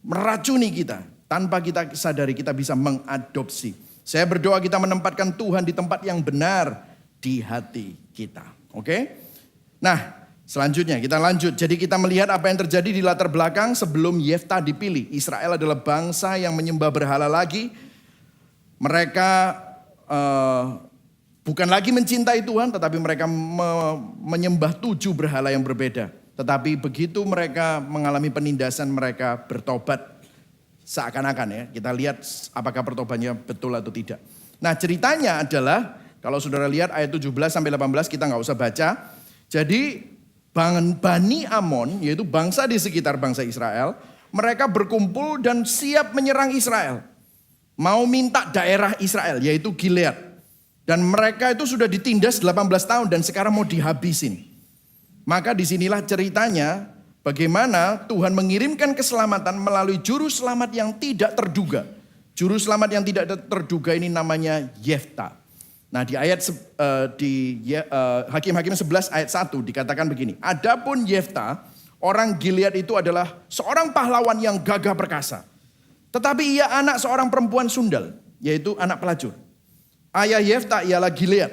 meracuni kita. Tanpa kita sadari kita bisa mengadopsi. Saya berdoa kita menempatkan Tuhan di tempat yang benar di hati kita. Oke? Nah, selanjutnya kita lanjut. Jadi kita melihat apa yang terjadi di latar belakang sebelum Yefta dipilih. Israel adalah bangsa yang menyembah berhala lagi. Mereka bukan lagi mencintai Tuhan, tetapi mereka menyembah 7 berhala yang berbeda. Tetapi begitu mereka mengalami penindasan, mereka bertobat seakan-akan ya. Kita lihat apakah pertobatnya betul atau tidak. Nah ceritanya adalah, kalau saudara lihat ayat 17 sampai 18 kita nggak usah baca. Jadi Bani Amon, yaitu bangsa di sekitar bangsa Israel, mereka berkumpul dan siap menyerang Israel. Mau minta daerah Israel, yaitu Gilead. Dan mereka itu sudah ditindas 18 tahun dan sekarang mau dihabisin. Maka disinilah ceritanya bagaimana Tuhan mengirimkan keselamatan melalui juru selamat yang tidak terduga. Juru selamat yang tidak terduga ini namanya Yefta. Nah di ayat Hakim-Hakim 11 ayat 1 dikatakan begini. Adapun Yefta, orang Gilead itu adalah seorang pahlawan yang gagah perkasa. Tetapi ia anak seorang perempuan sundal, yaitu anak pelacur. Ayah Yefta ialah Gilead.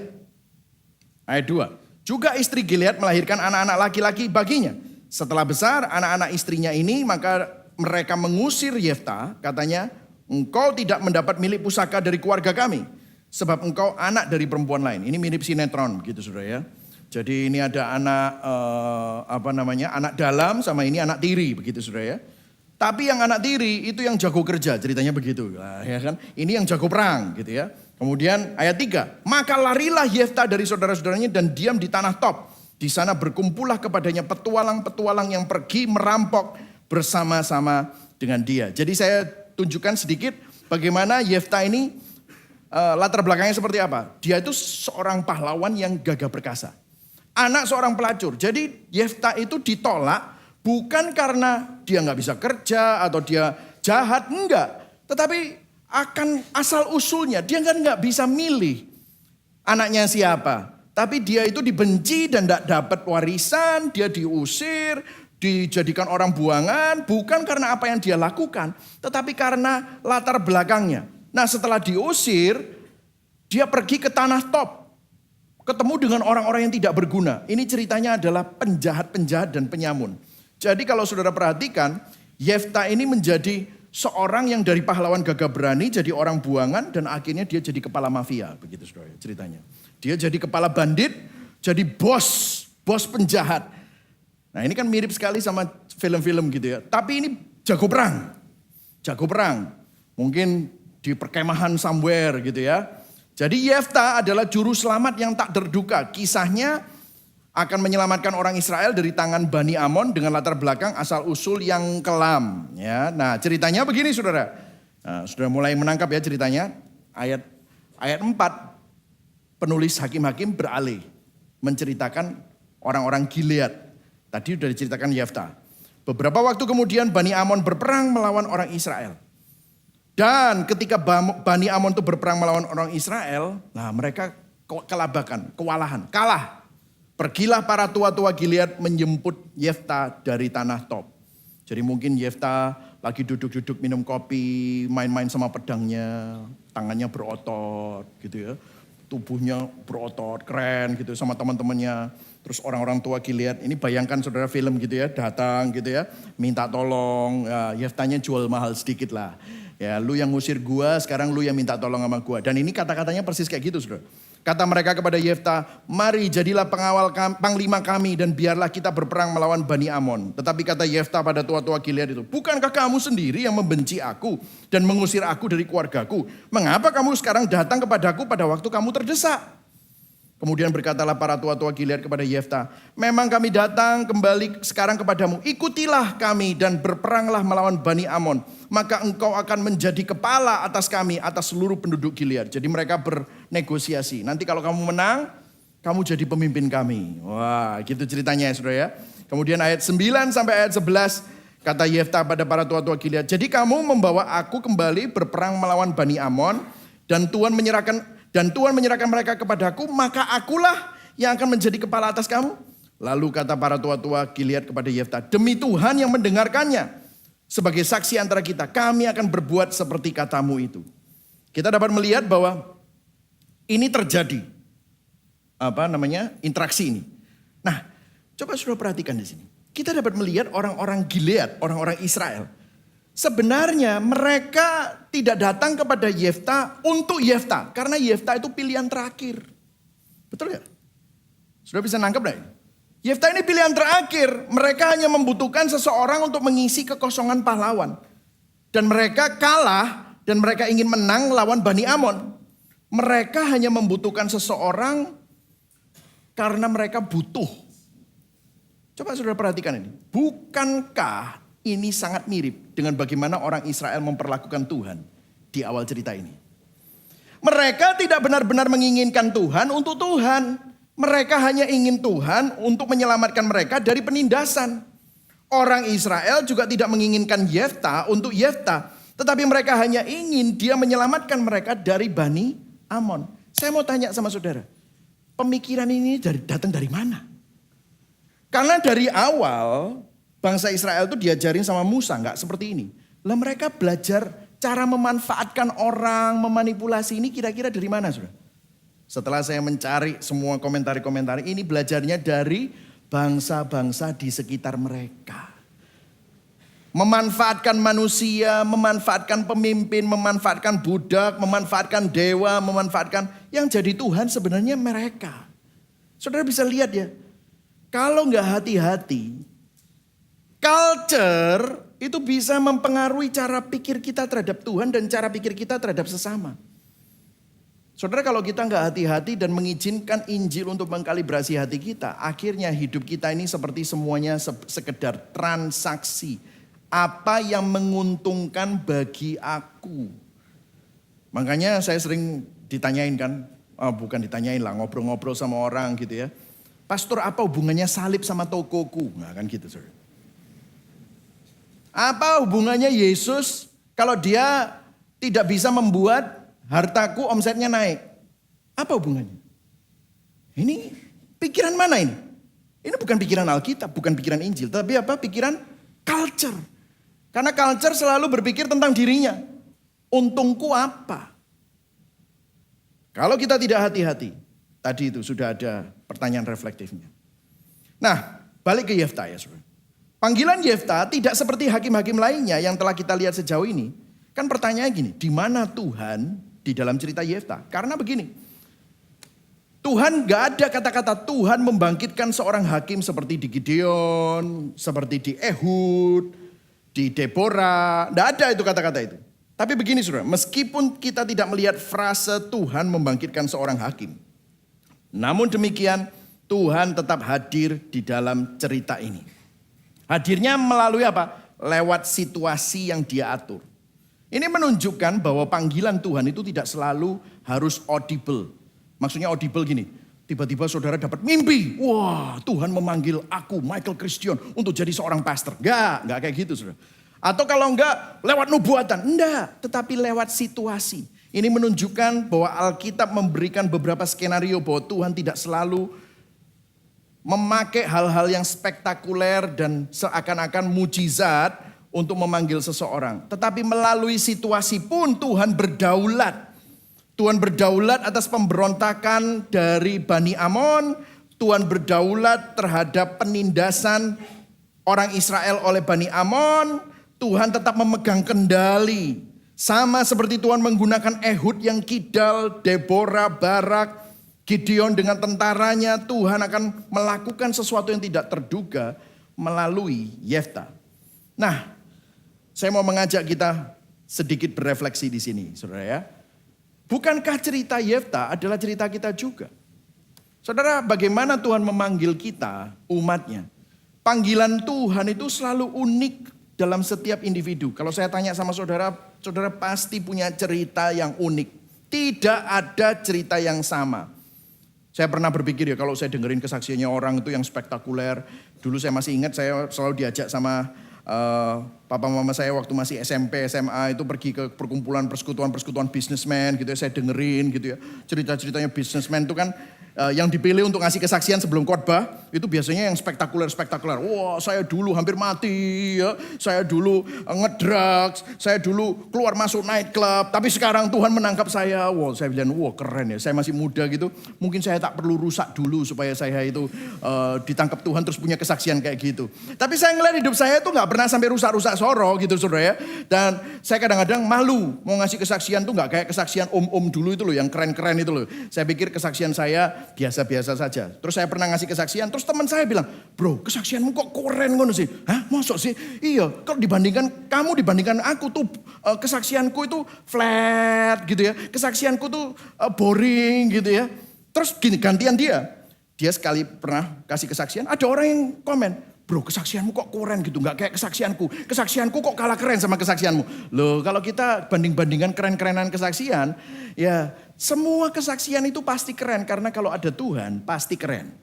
Ayat 2. Juga istri Gilead melahirkan anak-anak laki-laki baginya. Setelah besar anak-anak istrinya ini, maka mereka mengusir Yefta. Katanya, engkau tidak mendapat milik pusaka dari keluarga kami. Sebab engkau anak dari perempuan lain. Ini mirip sinetron gitu saudara ya. Jadi ini ada anak anak dalam sama ini anak tiri begitu saudara ya. Tapi yang anak tiri itu yang jago kerja, ceritanya begitu. Nah, ya kan? Ini yang jago perang gitu ya. Kemudian ayat 3, maka larilah Yefta dari saudara-saudaranya dan diam di tanah Top. Di sana berkumpullah kepadanya petualang-petualang yang pergi merampok bersama-sama dengan dia. Jadi saya tunjukkan sedikit bagaimana Yefta ini latar belakangnya seperti apa. Dia itu seorang pahlawan yang gagah perkasa. Anak seorang pelacur. Jadi Yefta itu ditolak bukan karena dia nggak bisa kerja atau dia jahat, enggak. Tetapi akan asal usulnya dia nggak bisa milih anaknya siapa. Tapi dia itu dibenci dan tidak dapat warisan, dia diusir, dijadikan orang buangan, bukan karena apa yang dia lakukan, tetapi karena latar belakangnya. Nah setelah diusir, dia pergi ke tanah Top, ketemu dengan orang-orang yang tidak berguna. Ini ceritanya adalah penjahat-penjahat dan penyamun. Jadi kalau saudara perhatikan, Yefta ini menjadi seorang yang dari pahlawan gagah berani jadi orang buangan dan akhirnya dia jadi kepala mafia, begitu saudara ceritanya. Dia jadi kepala bandit, jadi bos penjahat. Nah ini kan mirip sekali sama film-film gitu ya. Tapi ini jago perang. Mungkin di perkemahan somewhere gitu ya. Jadi Yefta adalah juru selamat yang tak terduga. Kisahnya akan menyelamatkan orang Israel dari tangan Bani Amon dengan latar belakang asal usul yang kelam. Ya, nah ceritanya begini saudara. Nah, sudah mulai menangkap ya ceritanya. Ayat 4 penulis Hakim-Hakim beralih menceritakan orang-orang Gilead. Tadi sudah diceritakan Yefta. Beberapa waktu kemudian Bani Amon berperang melawan orang Israel. Dan ketika Bani Amon itu berperang melawan orang Israel, nah mereka kewalahan, kalah. Pergilah para tua-tua Gilead menjemput Yefta dari tanah Top. Jadi mungkin Yefta lagi duduk-duduk minum kopi, main-main sama pedangnya, tangannya berotot gitu ya. Tubuhnya berotot, keren gitu sama teman-temannya. Terus orang-orang tua Gilead, ini bayangkan saudara film gitu ya, datang gitu ya, minta tolong, ya, Yeftanya jual mahal sedikit lah. Ya, lu yang ngusir gua, sekarang lu yang minta tolong sama gua. Dan ini kata-katanya persis kayak gitu saudara. Kata mereka kepada Yefta, mari jadilah panglima kami dan biarlah kita berperang melawan Bani Amon. Tetapi kata Yefta pada tua-tua Gilead itu, bukankah kamu sendiri yang membenci aku dan mengusir aku dari keluargaku? Mengapa kamu sekarang datang kepadaku pada waktu kamu terdesak? Kemudian berkatalah para tua-tua Gilead kepada Yefta, memang kami datang kembali sekarang kepadamu, ikutilah kami dan berperanglah melawan Bani Amon. Maka engkau akan menjadi kepala atas kami, atas seluruh penduduk Gilead. Jadi mereka bernegosiasi, nanti kalau kamu menang, kamu jadi pemimpin kami. Wah gitu ceritanya ya saudara ya. Kemudian ayat 9 sampai ayat 11, Kata Yefta pada para tua-tua Gilead, jadi kamu membawa aku kembali berperang melawan Bani Amon dan Tuhan menyerahkan mereka kepadaku, maka akulah yang akan menjadi kepala atas kamu. Lalu kata para tua-tua Gilead kepada Yefta, demi Tuhan yang mendengarkannya sebagai saksi antara kita, kami akan berbuat seperti katamu itu. Kita dapat melihat bahwa ini terjadi interaksi ini. Nah, coba sudah perhatikan di sini. Kita dapat melihat orang-orang Gilead, orang-orang Israel. Sebenarnya mereka tidak datang kepada Yefta untuk Yefta. Karena Yefta itu pilihan terakhir. Betul gak? Sudah bisa nangkep gak? Yefta ini pilihan terakhir. Mereka hanya membutuhkan seseorang untuk mengisi kekosongan pahlawan. Dan mereka kalah dan mereka ingin menang lawan Bani Amon. Mereka hanya membutuhkan seseorang karena mereka butuh. Coba saudara perhatikan ini. Bukankah ini sangat mirip dengan bagaimana orang Israel memperlakukan Tuhan di awal cerita ini? Mereka tidak benar-benar menginginkan Tuhan untuk Tuhan. Mereka hanya ingin Tuhan untuk menyelamatkan mereka dari penindasan. Orang Israel juga tidak menginginkan Yefta untuk Yefta. Tetapi mereka hanya ingin dia menyelamatkan mereka dari Bani Amon. Saya mau tanya sama saudara. Pemikiran ini datang dari mana? Karena dari awal bangsa Israel itu diajarin sama Musa, nggak seperti ini. Lah mereka belajar cara memanfaatkan orang, memanipulasi ini kira-kira dari mana, saudara? Setelah saya mencari semua komentar-komentar, ini belajarnya dari bangsa-bangsa di sekitar mereka. Memanfaatkan manusia, memanfaatkan pemimpin, memanfaatkan budak, memanfaatkan dewa, memanfaatkan yang jadi Tuhan sebenarnya mereka. Saudara bisa lihat ya. Kalau nggak hati-hati, culture itu bisa mempengaruhi cara pikir kita terhadap Tuhan dan cara pikir kita terhadap sesama. Saudara, kalau kita nggak hati-hati dan mengizinkan Injil untuk mengkalibrasi hati kita, akhirnya hidup kita ini seperti semuanya sekedar transaksi. Apa yang menguntungkan bagi aku? Makanya saya sering ditanyain kan, bukan ditanyain lah, ngobrol-ngobrol sama orang gitu ya. Pastor, apa hubungannya salib sama tokoku? Nah kan gitu, saudara. Apa hubungannya Yesus kalau dia tidak bisa membuat hartaku omsetnya naik? Apa hubungannya? Ini pikiran mana ini? Ini bukan pikiran Alkitab, bukan pikiran Injil. Tapi apa? Pikiran culture. Karena culture selalu berpikir tentang dirinya. Untungku apa? Kalau kita tidak hati-hati, tadi itu sudah ada pertanyaan reflektifnya. Nah, balik ke Yefta ya saudara. Panggilan Yefta tidak seperti hakim-hakim lainnya yang telah kita lihat sejauh ini. Kan pertanyaannya gini, di mana Tuhan di dalam cerita Yefta? Karena begini, Tuhan gak ada kata-kata Tuhan membangkitkan seorang hakim seperti di Gideon, seperti di Ehud, di Deborah. Gak ada itu kata-kata itu. Tapi begini saudara, meskipun kita tidak melihat frase Tuhan membangkitkan seorang hakim, namun demikian Tuhan tetap hadir di dalam cerita ini. Hadirnya melalui apa? Lewat situasi yang dia atur. Ini menunjukkan bahwa panggilan Tuhan itu tidak selalu harus audible. Maksudnya audible gini, tiba-tiba saudara dapat mimpi. Wah, Tuhan memanggil aku, Michael Christian, untuk jadi seorang pastor. Enggak kayak gitu saudara. Atau kalau enggak lewat nubuatan. Enggak, tetapi lewat situasi. Ini menunjukkan bahwa Alkitab memberikan beberapa skenario bahwa Tuhan tidak selalu memakai hal-hal yang spektakuler dan seakan-akan mujizat untuk memanggil seseorang. Tetapi melalui situasi pun Tuhan berdaulat. Tuhan berdaulat atas pemberontakan dari Bani Amon. Tuhan berdaulat terhadap penindasan orang Israel oleh Bani Amon. Tuhan tetap memegang kendali. Sama seperti Tuhan menggunakan Ehud yang kidal, Deborah, Barak, Gideon dengan tentaranya. Tuhan akan melakukan sesuatu yang tidak terduga melalui Yefta. Nah, saya mau mengajak kita sedikit berefleksi di sini, saudara ya. Bukankah cerita Yefta adalah cerita kita juga? Saudara, bagaimana Tuhan memanggil kita, umatnya? Panggilan Tuhan itu selalu unik dalam setiap individu. Kalau saya tanya sama saudara, saudara pasti punya cerita yang unik. Tidak ada cerita yang sama. Saya pernah berpikir ya, kalau saya dengerin kesaksiannya orang itu yang spektakuler. Dulu saya masih ingat, saya selalu diajak sama Papa mama saya waktu masih SMP, SMA itu pergi ke persekutuan bisnismen gitu ya. Saya dengerin gitu ya. Cerita-ceritanya bisnismen itu kan yang dipilih untuk ngasih kesaksian sebelum khotbah itu biasanya yang spektakuler. Wah, saya dulu hampir mati ya. Saya dulu ngedrugs, saya dulu keluar masuk night club, tapi sekarang Tuhan menangkap saya. Wah, saya bilang, wah keren ya. Saya masih muda gitu. Mungkin saya tak perlu rusak dulu supaya saya itu ditangkap Tuhan terus punya kesaksian kayak gitu. Tapi saya ngeliat hidup saya itu nggak pernah sampai rusak-rusak soro gitu saudara ya. Dan saya kadang-kadang malu mau ngasih kesaksian tuh nggak kayak kesaksian om-om dulu itu loh, yang keren-keren itu loh. Saya pikir kesaksian saya biasa-biasa saja. Terus saya pernah ngasih kesaksian, terus teman saya bilang, bro kesaksianmu kok keren ngono sih? Hah, masuk sih? Iya, kalau dibandingkan aku tuh kesaksianku itu flat gitu ya. Kesaksianku tuh boring gitu ya. Terus gini, gantian dia sekali pernah kasih kesaksian, ada orang yang komen, bro kesaksianmu kok keren gitu, gak kayak kesaksianku kok kalah keren sama kesaksianmu. Loh kalau kita banding-bandingkan keren-kerenan kesaksian, ya semua kesaksian itu pasti keren karena kalau ada Tuhan pasti keren.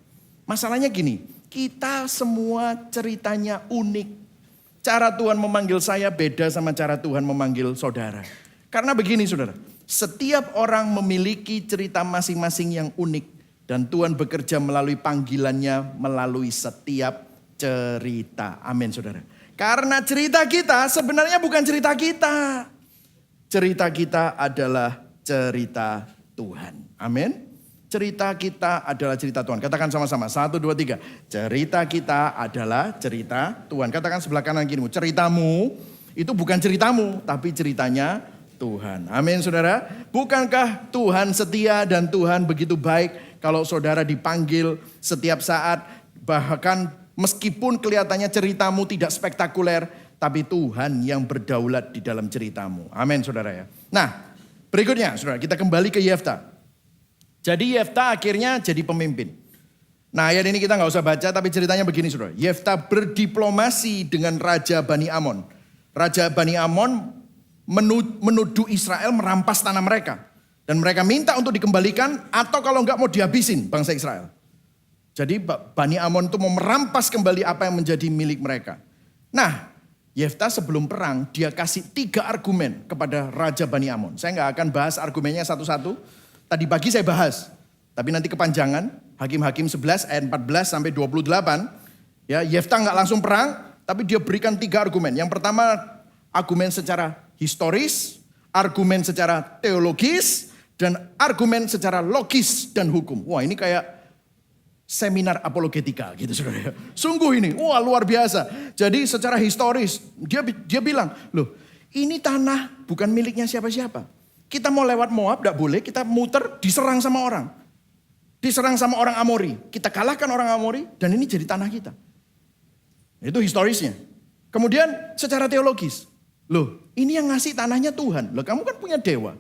Masalahnya gini, kita semua ceritanya unik. Cara Tuhan memanggil saya beda sama cara Tuhan memanggil saudara. Karena begini saudara, setiap orang memiliki cerita masing-masing yang unik dan Tuhan bekerja melalui panggilannya melalui setiap cerita. Amin saudara. Karena cerita kita sebenarnya bukan cerita kita. Cerita kita adalah cerita Tuhan. Amin. Cerita kita adalah cerita Tuhan. Katakan sama-sama. 1, 2, 3. Cerita kita adalah cerita Tuhan. Katakan sebelah kanan kirimu. Ceritamu itu bukan ceritamu, tapi ceritanya Tuhan. Amin saudara. Bukankah Tuhan setia dan Tuhan begitu baik kalau saudara dipanggil setiap saat, bahkan meskipun kelihatannya ceritamu tidak spektakuler, tapi Tuhan yang berdaulat di dalam ceritamu. Amin saudara ya. Nah berikutnya saudara, kita kembali ke Yefta. Jadi Yefta akhirnya jadi pemimpin. Nah ayat ini kita gak usah baca, tapi ceritanya begini saudara. Yefta berdiplomasi dengan Raja Bani Amon. Raja Bani Amon menuduh Israel merampas tanah mereka. Dan mereka minta untuk dikembalikan atau kalau enggak mau dihabisin bangsa Israel. Jadi Bani Amon itu mau merampas kembali apa yang menjadi milik mereka. Nah, Yefta sebelum perang dia kasih 3 argumen kepada Raja Bani Amon. Saya nggak akan bahas argumennya satu-satu. Tadi pagi saya bahas, tapi nanti kepanjangan. Hakim-Hakim 11 ayat 14 sampai 28. Ya, Yefta nggak langsung perang, tapi dia berikan 3 argumen. Yang pertama argumen secara historis, argumen secara teologis, dan argumen secara logis dan hukum. Wah ini kayak seminar apologetika gitu saudara. Sungguh ini, wah luar biasa. Jadi secara historis dia bilang, loh ini tanah bukan miliknya siapa-siapa. Kita mau lewat Moab gak boleh, kita muter diserang sama orang. Diserang sama orang Amori. Kita kalahkan orang Amori dan ini jadi tanah kita. Itu historisnya. Kemudian secara teologis, loh ini yang ngasih tanahnya Tuhan. Loh kamu kan punya dewa.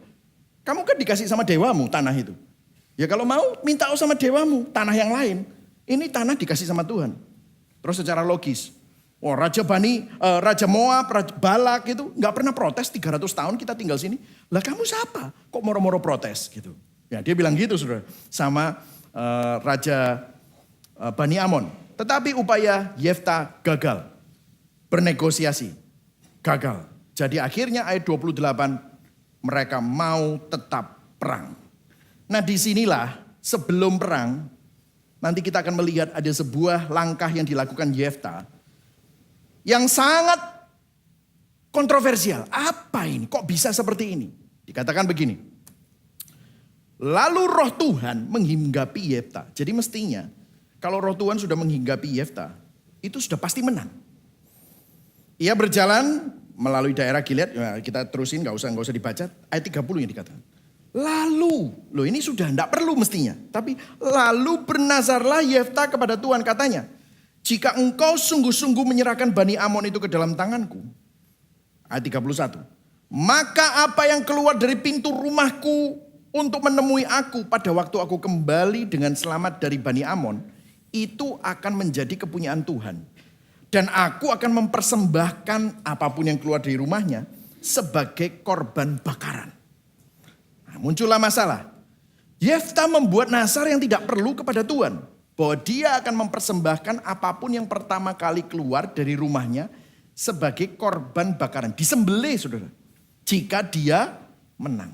Kamu kan dikasih sama dewamu tanah itu. Ya kalau mau minta sama dewamu tanah yang lain. Ini tanah dikasih sama Tuhan. Terus secara logis. Wah Raja Moab, Raja Balak itu gak pernah protes 300 tahun kita tinggal sini. Lah kamu siapa? Kok moro-moro protes gitu. Ya dia bilang gitu saudara. Sama Raja Bani Amon. Tetapi upaya Yefta gagal. Bernegosiasi. Gagal. Jadi akhirnya ayat 28 mereka mau tetap perang. Nah disinilah sebelum perang, nanti kita akan melihat ada sebuah langkah yang dilakukan Yefta. Yang sangat kontroversial. Apa ini? Kok bisa seperti ini? Dikatakan begini. Lalu roh Tuhan menghinggapi Yefta. Jadi mestinya kalau roh Tuhan sudah menghinggapi Yefta, itu sudah pasti menang. Ia berjalan melalui daerah Gilead, ya kita terusin gak usah dibaca, ayat 30 yang dikatakan. Lalu, loh ini sudah tidak perlu mestinya. Tapi lalu bernazarlah Yefta kepada Tuhan katanya. Jika engkau sungguh-sungguh menyerahkan Bani Amon itu ke dalam tanganku. Ayat 31. Maka apa yang keluar dari pintu rumahku untuk menemui aku pada waktu aku kembali dengan selamat dari Bani Amon. Itu akan menjadi kepunyaan Tuhan. Dan aku akan mempersembahkan apapun yang keluar dari rumahnya sebagai korban bakaran. Nah, muncullah masalah. Yefta membuat nazar yang tidak perlu kepada Tuhan. Bahwa dia akan mempersembahkan apapun yang pertama kali keluar dari rumahnya sebagai korban bakaran. Disembelih saudara. Jika dia menang.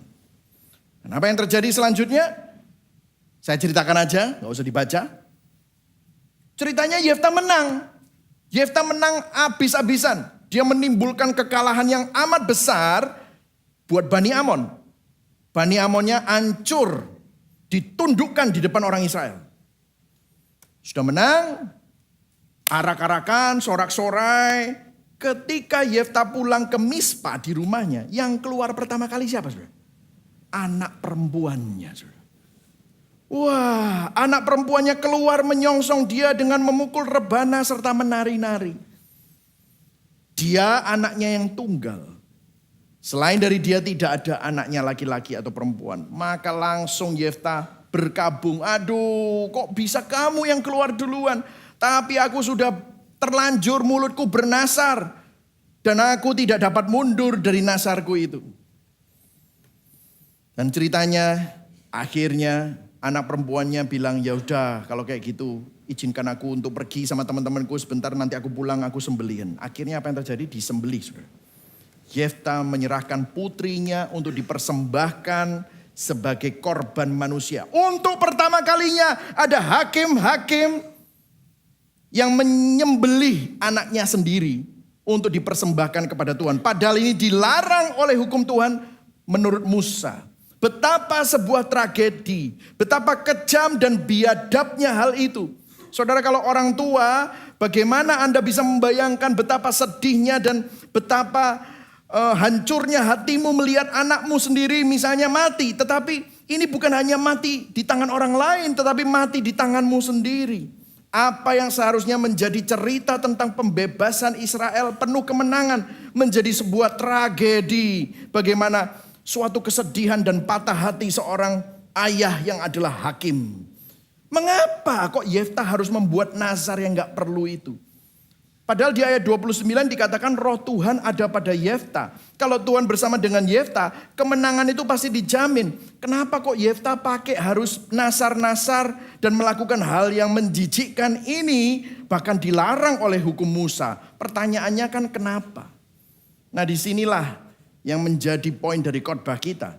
Dan apa yang terjadi selanjutnya? Saya ceritakan aja, gak usah dibaca. Ceritanya Yefta menang. Yefta menang habis-habisan. Dia menimbulkan kekalahan yang amat besar buat Bani Amon. Bani Amonnya hancur, ditundukkan di depan orang Israel. Sudah menang, arak-arakan, sorak-sorai. Ketika Yefta pulang ke Mispa di rumahnya, yang keluar pertama kali siapa saudara? Anak perempuannya saudara. Wah, anak perempuannya keluar menyongsong dia dengan memukul rebana serta menari-nari. Dia anaknya yang tunggal. Selain dari dia tidak ada anaknya laki-laki atau perempuan. Maka langsung Yefta berkabung. Aduh, kok bisa kamu yang keluar duluan? Tapi aku sudah terlanjur mulutku bernasar. Dan aku tidak dapat mundur dari nasarku itu. Dan ceritanya akhirnya anak perempuannya bilang, ya udah kalau kayak gitu izinkan aku untuk pergi sama teman-temanku sebentar, nanti aku pulang aku sembelihin. Akhirnya apa yang terjadi? Disembelih saudara. Yefta menyerahkan putrinya untuk dipersembahkan sebagai korban manusia. Untuk pertama kalinya ada hakim-hakim yang menyembelih anaknya sendiri untuk dipersembahkan kepada Tuhan. Padahal ini dilarang oleh hukum Tuhan menurut Musa. Betapa sebuah tragedi, betapa kejam dan biadabnya hal itu. Saudara, kalau orang tua, bagaimana Anda bisa membayangkan betapa sedihnya dan betapa hancurnya hatimu melihat anakmu sendiri misalnya mati. Tetapi ini bukan hanya mati di tangan orang lain, tetapi mati di tanganmu sendiri. Apa yang seharusnya menjadi cerita tentang pembebasan Israel penuh kemenangan menjadi sebuah tragedi. Bagaimana suatu kesedihan dan patah hati seorang ayah yang adalah hakim. Mengapa kok Yefta harus membuat nazar yang gak perlu itu? Padahal di ayat 29 dikatakan roh Tuhan ada pada Yefta. Kalau Tuhan bersama dengan Yefta, kemenangan itu pasti dijamin. Kenapa kok Yefta pakai harus nasar-nasar dan melakukan hal yang menjijikkan ini, bahkan dilarang oleh hukum Musa? Pertanyaannya kan kenapa? Nah, disinilah yang menjadi poin dari khotbah kita.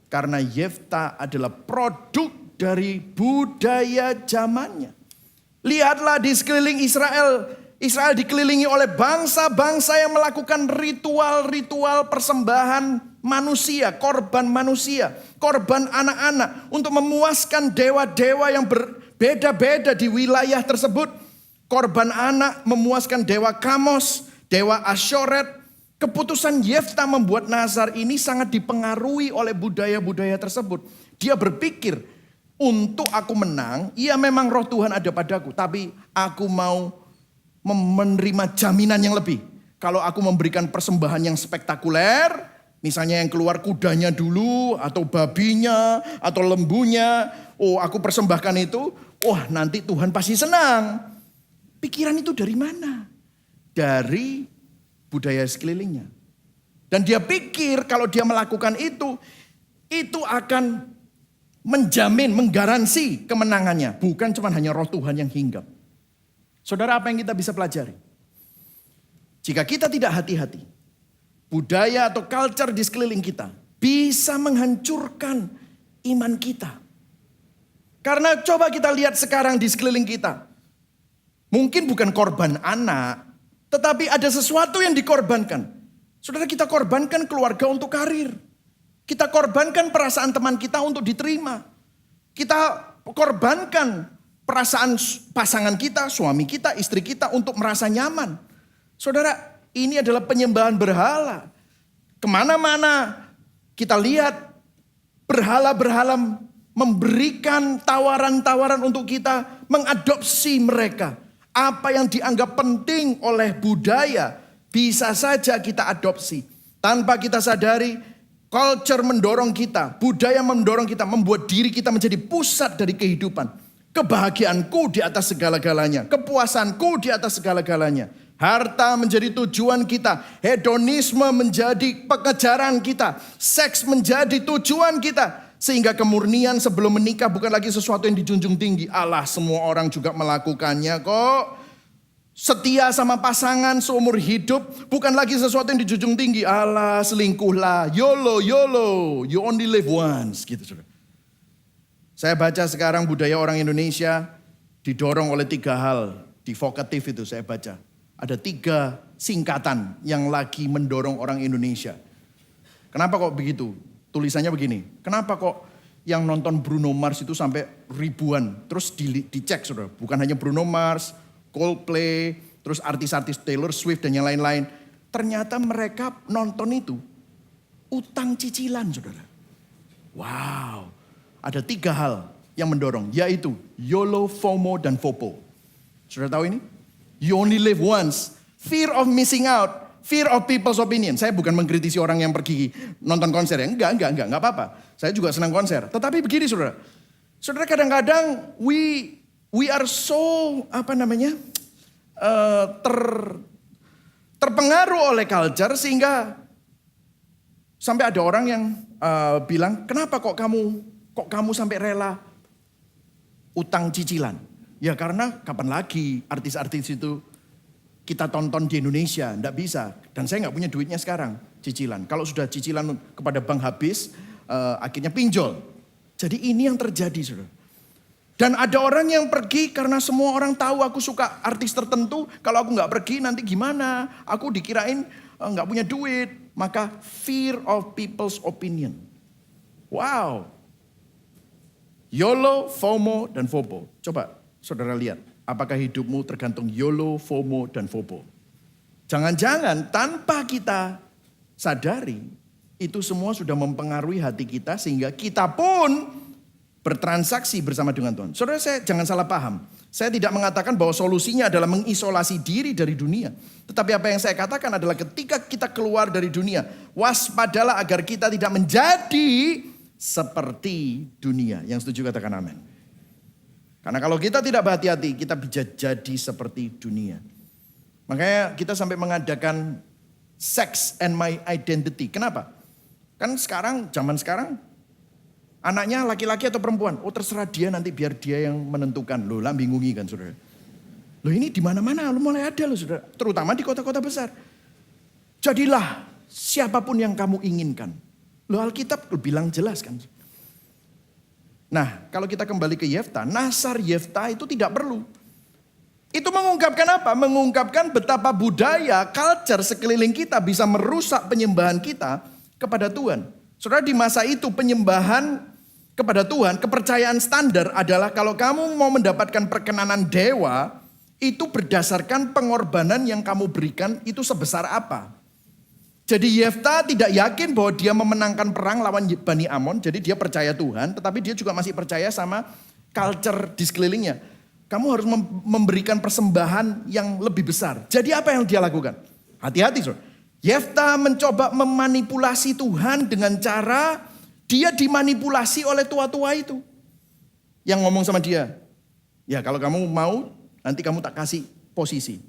Karena Yefta adalah produk dari budaya zamannya. Lihatlah di sekeliling Israel. Israel dikelilingi oleh bangsa-bangsa yang melakukan ritual-ritual persembahan manusia, korban anak-anak untuk memuaskan dewa-dewa yang berbeda-beda di wilayah tersebut. Korban anak memuaskan dewa Kamos, dewa Ashoret. Keputusan Yefta membuat nazar ini sangat dipengaruhi oleh budaya-budaya tersebut. Dia berpikir, untuk aku menang, iya memang roh Tuhan ada padaku, tapi aku mau menerima jaminan yang lebih. Kalau aku memberikan persembahan yang spektakuler, misalnya yang keluar kudanya dulu, atau babinya, atau lembunya, oh aku persembahkan itu, wah nanti Tuhan pasti senang. Pikiran itu dari mana? Dari budaya sekelilingnya. Dan dia pikir kalau dia melakukan itu akan menjamin, menggaransi kemenangannya. Bukan cuma hanya roh Tuhan yang hinggap. Saudara, apa yang kita bisa pelajari? Jika kita tidak hati-hati, budaya atau culture di sekeliling kita bisa menghancurkan iman kita. Karena coba kita lihat sekarang di sekeliling kita. Mungkin bukan korban anak, tetapi ada sesuatu yang dikorbankan. Saudara, kita korbankan keluarga untuk karir. Kita korbankan perasaan teman kita untuk diterima. Kita korbankan perasaan pasangan kita, suami kita, istri kita untuk merasa nyaman. Saudara, ini adalah penyembahan berhala. Kemana-mana kita lihat berhala-berhala memberikan tawaran-tawaran untuk kita mengadopsi mereka. Apa yang dianggap penting oleh budaya bisa saja kita adopsi. Tanpa kita sadari, culture mendorong kita, budaya mendorong kita, membuat diri kita menjadi pusat dari kehidupan. Kebahagiaanku di atas segala-galanya, kepuasanku di atas segala-galanya. Harta menjadi tujuan kita, hedonisme menjadi pengejaran kita, seks menjadi tujuan kita. Sehingga kemurnian sebelum menikah bukan lagi sesuatu yang dijunjung tinggi. Allah, semua orang juga melakukannya kok. setia sama pasangan seumur hidup bukan lagi sesuatu yang dijunjung tinggi. Alah, selingkuhlah, YOLO, you only live once gitu saudara. Saya baca sekarang budaya orang Indonesia didorong oleh 3 hal. Di vokatif itu saya baca. Ada 3 singkatan yang lagi mendorong orang Indonesia. Kenapa kok begitu? Tulisannya begini, kenapa kok yang nonton Bruno Mars itu sampai ribuan? Terus dicek saudara, bukan hanya Bruno Mars, Coldplay, terus artis-artis Taylor Swift dan yang lain-lain. Ternyata mereka nonton itu utang cicilan saudara. Wow, ada 3 hal yang mendorong, yaitu YOLO, FOMO, dan FOPO. Saudara tahu ini? You only live once. Fear of missing out. Fear of people's opinion. Saya bukan mengkritisi orang yang pergi nonton konser ya. Enggak apa-apa. Saya juga senang konser. Tetapi begini saudara. Saudara kadang-kadang we are so terpengaruh oleh culture sehingga sampai ada orang yang bilang, kenapa kok kamu sampai rela utang cicilan? Ya karena kapan lagi artis-artis itu kita tonton di Indonesia, enggak bisa. Dan saya enggak punya duitnya sekarang, cicilan. Kalau sudah cicilan kepada bank habis, akhirnya pinjol. Jadi ini yang terjadi saudara. Dan ada orang yang pergi karena semua orang tahu aku suka artis tertentu. Kalau aku enggak pergi nanti gimana? Aku dikirain enggak punya duit. Maka fear of people's opinion. Wow. YOLO, FOMO, dan FOPO. Coba saudara lihat. Apakah hidupmu tergantung YOLO, FOMO, dan FOPO. Jangan-jangan tanpa kita sadari. Itu semua sudah mempengaruhi hati kita. Sehingga kita pun bertransaksi bersama dengan Tuhan. Saudara, saya jangan salah paham. Saya tidak mengatakan bahwa solusinya adalah mengisolasi diri dari dunia. Tetapi apa yang saya katakan adalah ketika kita keluar dari dunia, waspadalah agar kita tidak menjadi seperti dunia. Yang setuju katakan amin. Karena kalau kita tidak berhati-hati, kita bisa jadi seperti dunia. Makanya kita sampai mengadakan Sex and My Identity. Kenapa? Kan sekarang, zaman sekarang, anaknya laki-laki atau perempuan? Oh terserah dia, nanti biar dia yang menentukan. Loh lah bingungi kan saudara. Loh ini di mana-mana mulai ada loh saudara. Terutama di kota-kota besar. Jadilah siapapun yang kamu inginkan. Loh Alkitab bilang jelas kan. Nah kalau kita kembali ke Yefta, Nasar Yefta itu tidak perlu. Itu mengungkapkan apa? Mengungkapkan betapa budaya, culture sekeliling kita bisa merusak penyembahan kita kepada Tuhan. Saudara di masa itu penyembahan kepada Tuhan, kepercayaan standar adalah kalau kamu mau mendapatkan perkenanan dewa, itu berdasarkan pengorbanan yang kamu berikan itu sebesar apa. Jadi Yefta tidak yakin bahwa dia memenangkan perang lawan Bani Amon, jadi dia percaya Tuhan, tetapi dia juga masih percaya sama culture di sekelilingnya. Kamu harus memberikan persembahan yang lebih besar. Jadi apa yang dia lakukan? Hati-hati saudara. Yefta mencoba memanipulasi Tuhan dengan cara dia dimanipulasi oleh tua-tua itu. Yang ngomong sama dia, ya kalau kamu mau nanti kamu tak kasih posisi.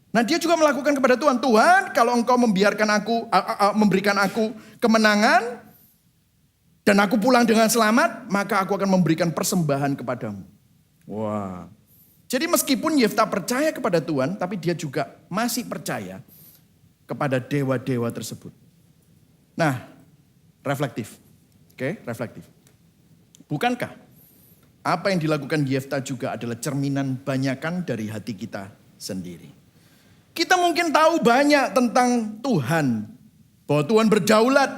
Nah dia juga melakukan kepada Tuhan, Tuhan kalau engkau membiarkan aku, memberikan aku kemenangan dan aku pulang dengan selamat, maka aku akan memberikan persembahan kepadamu. Wah. Jadi meskipun Yefta percaya kepada Tuhan, tapi dia juga masih percaya kepada dewa-dewa tersebut. Nah, reflektif. Oke, reflektif. Bukankah apa yang dilakukan Yefta juga adalah cerminan banyakan dari hati kita sendiri? Kita mungkin tahu banyak tentang Tuhan. Bahwa Tuhan berdaulat,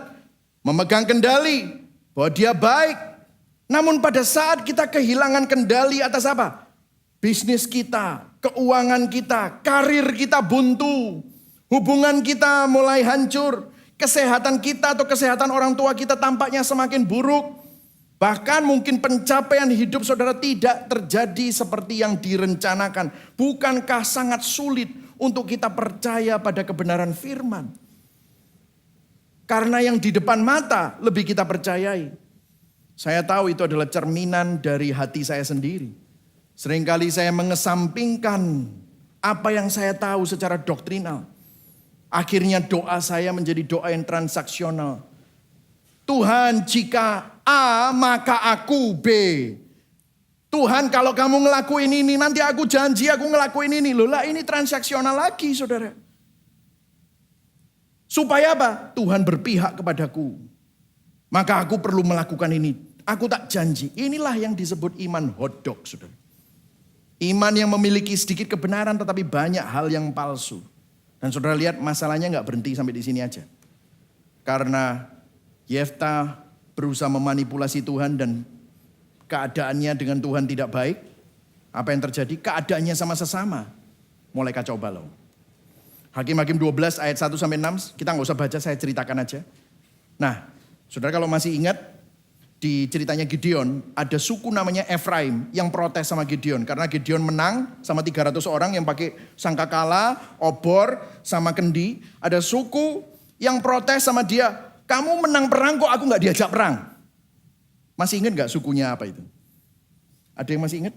memegang kendali, bahwa dia baik. Namun pada saat kita kehilangan kendali atas apa? Bisnis kita, keuangan kita, karir kita buntu. Hubungan kita mulai hancur. Kesehatan kita atau kesehatan orang tua kita tampaknya semakin buruk. Bahkan mungkin pencapaian hidup saudara tidak terjadi seperti yang direncanakan. Bukankah sangat sulit untuk kita percaya pada kebenaran firman? Karena yang di depan mata lebih kita percayai. Saya tahu itu adalah cerminan dari hati saya sendiri. Seringkali saya mengesampingkan apa yang saya tahu secara doktrinal. Akhirnya doa saya menjadi doa yang transaksional. Tuhan jika A maka aku B. Tuhan kalau kamu ngelakuin ini, nanti aku janji aku ngelakuin ini. Loh lah ini transaksional lagi saudara. Supaya apa? Tuhan berpihak kepadaku. Maka aku perlu melakukan ini. Aku tak janji. Inilah yang disebut iman hotdog saudara. Iman yang memiliki sedikit kebenaran tetapi banyak hal yang palsu. Dan saudara lihat masalahnya gak berhenti sampai di sini aja. Karena Yefta berusaha memanipulasi Tuhan dan keadaannya dengan Tuhan tidak baik. Apa yang terjadi? Keadaannya sama sesama mulai kacau balau. Hakim-Hakim 12 ayat 1-6, kita nggak usah baca, saya ceritakan aja. Nah, saudara kalau masih ingat, di ceritanya Gideon, ada suku namanya Efraim yang protes sama Gideon. Karena Gideon menang sama 300 orang yang pakai sangkakala, obor, sama kendi. Ada suku yang protes sama dia, kamu menang perang kok aku nggak diajak perang. Masih ingat gak sukunya apa itu? Ada yang masih ingat?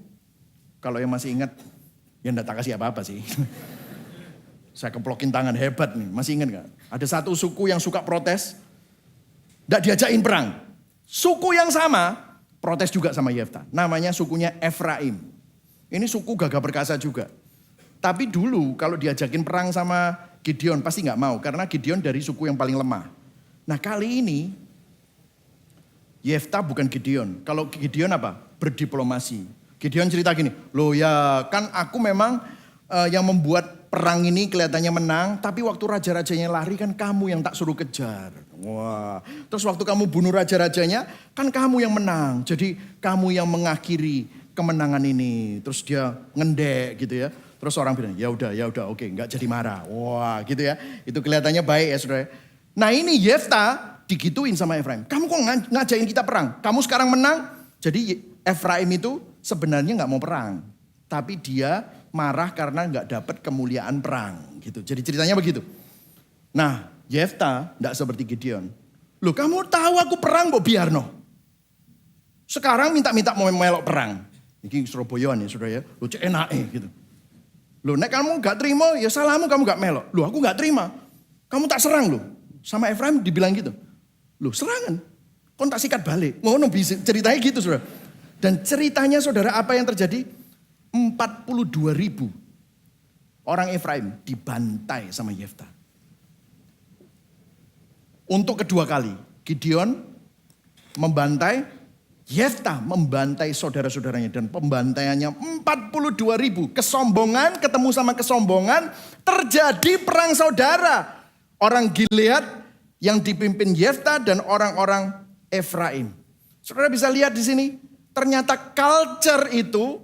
Kalau yang masih ingat, ya enggak tak kasih apa-apa sih. Saya keplokin tangan hebat nih, masih ingat gak? Ada satu suku yang suka protes, enggak diajakin perang. Suku yang sama, protes juga sama Yefta. Namanya sukunya Efraim. Ini suku gagah perkasa juga. Tapi dulu kalau diajakin perang sama Gideon pasti gak mau. Karena Gideon dari suku yang paling lemah. Nah kali ini, Yefta bukan Gideon. Kalau Gideon apa? Berdiplomasi. Gideon cerita gini, loh ya kan aku memang yang membuat perang ini kelihatannya menang. Tapi waktu raja-rajanya lari kan kamu yang tak suruh kejar. Wah, terus waktu kamu bunuh raja-rajanya kan kamu yang menang. Jadi kamu yang mengakhiri kemenangan ini. Terus dia ngendek gitu ya. Terus orang bilang, ya udah, oke, nggak jadi marah. Wah gitu ya, itu kelihatannya baik ya saudara. Nah ini Yefta digituin sama Efraim. Kamu kok ngajakin kita perang? Kamu sekarang menang. Jadi Efraim itu sebenarnya nggak mau perang. Tapi dia marah karena nggak dapat kemuliaan perang. Gitu. Jadi ceritanya begitu. Nah Yefta nggak seperti Gideon. Loh kamu tahu aku perang kok biarno. Sekarang minta-minta mau melok perang. Ini Surabayaan ya saudara ya. Loh cek enak gitu. Loh nek kamu nggak terima ya salahmu kamu nggak melok. Loh aku nggak terima. Kamu tak serang loh. Sama Efraim dibilang gitu. Loh serangan, kon tak sikat balik. Ngono bisa ceritanya gitu saudara. Dan ceritanya saudara apa yang terjadi? 42.000 orang Efraim dibantai sama Yefta. Untuk kedua kali Gideon membantai, Yefta membantai saudara-saudaranya. Dan pembantaiannya 42.000. Kesombongan ketemu sama kesombongan, terjadi perang saudara. Orang Gilead yang dipimpin Yefta dan orang-orang Efraim. Saudara bisa lihat di sini, ternyata culture itu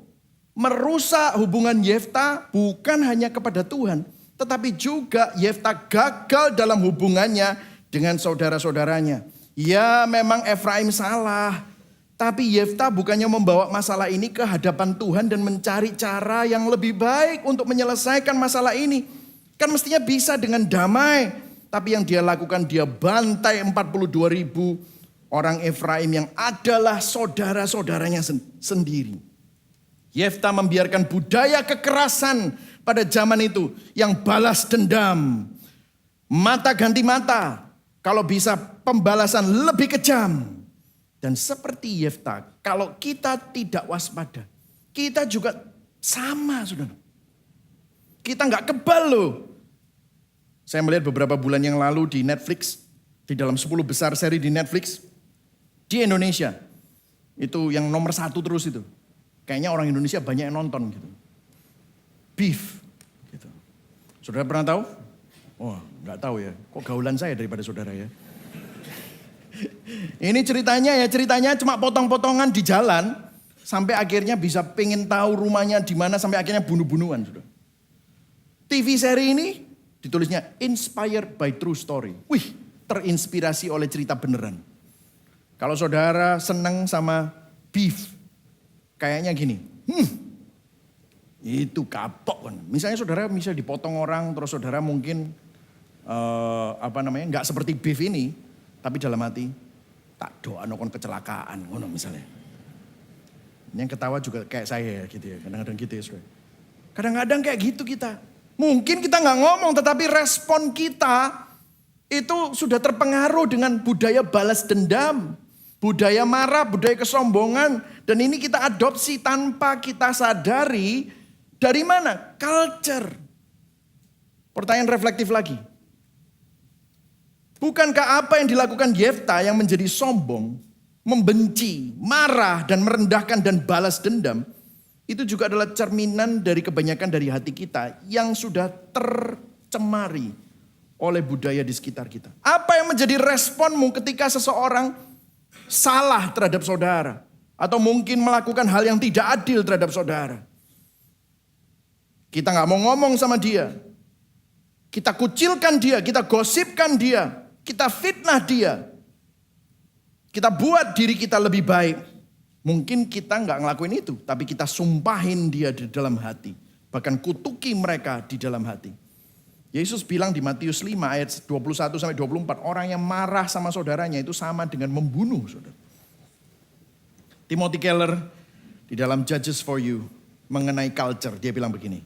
merusak hubungan Yefta bukan hanya kepada Tuhan, tetapi juga Yefta gagal dalam hubungannya dengan saudara-saudaranya. Ya memang Efraim salah, tapi Yefta bukannya membawa masalah ini ke hadapan Tuhan dan mencari cara yang lebih baik untuk menyelesaikan masalah ini. Kan mestinya bisa dengan damai. Tapi yang dia lakukan, dia bantai 42.000 orang Efraim yang adalah saudara-saudaranya sendiri. Yefta membiarkan budaya kekerasan pada zaman itu yang balas dendam. Mata ganti mata, kalau bisa pembalasan lebih kejam. Dan seperti Yefta, kalau kita tidak waspada, kita juga sama saudara. Kita nggak kebal loh. Saya melihat beberapa bulan yang lalu di Netflix, di dalam 10 besar seri di Netflix, di Indonesia. Itu yang nomor 1 terus itu. Kayaknya orang Indonesia banyak yang nonton gitu. Beef. Gitu. Saudara pernah tahu? Oh nggak tahu ya, kok gaulan saya daripada saudara ya. Ini ceritanya cuma potong-potongan di jalan. Sampai akhirnya bisa pengen tahu rumahnya di mana, sampai akhirnya bunuh-bunuhan. Saudara. TV seri ini ditulisnya inspired by true story. Wih, terinspirasi oleh cerita beneran. Kalau saudara seneng sama beef, kayaknya gini. Itu kapok kan. Misalnya saudara bisa dipotong orang, terus saudara mungkin nggak seperti beef ini, tapi dalam hati tak doa nokon kecelakaan, ngono misalnya. Yang ketawa juga kayak saya gitu ya, kadang-kadang gitu ya saudara. Kadang-kadang kayak gitu kita. Mungkin kita nggak ngomong, tetapi respon kita itu sudah terpengaruh dengan budaya balas dendam. Budaya marah, budaya kesombongan. Dan ini kita adopsi tanpa kita sadari. Dari mana? Culture. Pertanyaan reflektif lagi. Bukankah apa yang dilakukan Yefta yang menjadi sombong, membenci, marah, dan merendahkan dan balas dendam, itu juga adalah cerminan dari kebanyakan dari hati kita yang sudah tercemari oleh budaya di sekitar kita. Apa yang menjadi responmu ketika seseorang salah terhadap saudara, atau mungkin melakukan hal yang tidak adil terhadap saudara? Kita nggak mau ngomong sama dia, kita kucilkan dia, kita gosipkan dia, kita fitnah dia, kita buat diri kita lebih baik. Mungkin kita nggak ngelakuin itu, tapi kita sumpahin dia di dalam hati, bahkan kutuki mereka di dalam hati. Yesus bilang di Matius 5 ayat 21-24, orang yang marah sama saudaranya itu sama dengan membunuh saudara. Timothy Keller di dalam Judges for You mengenai culture, dia bilang begini.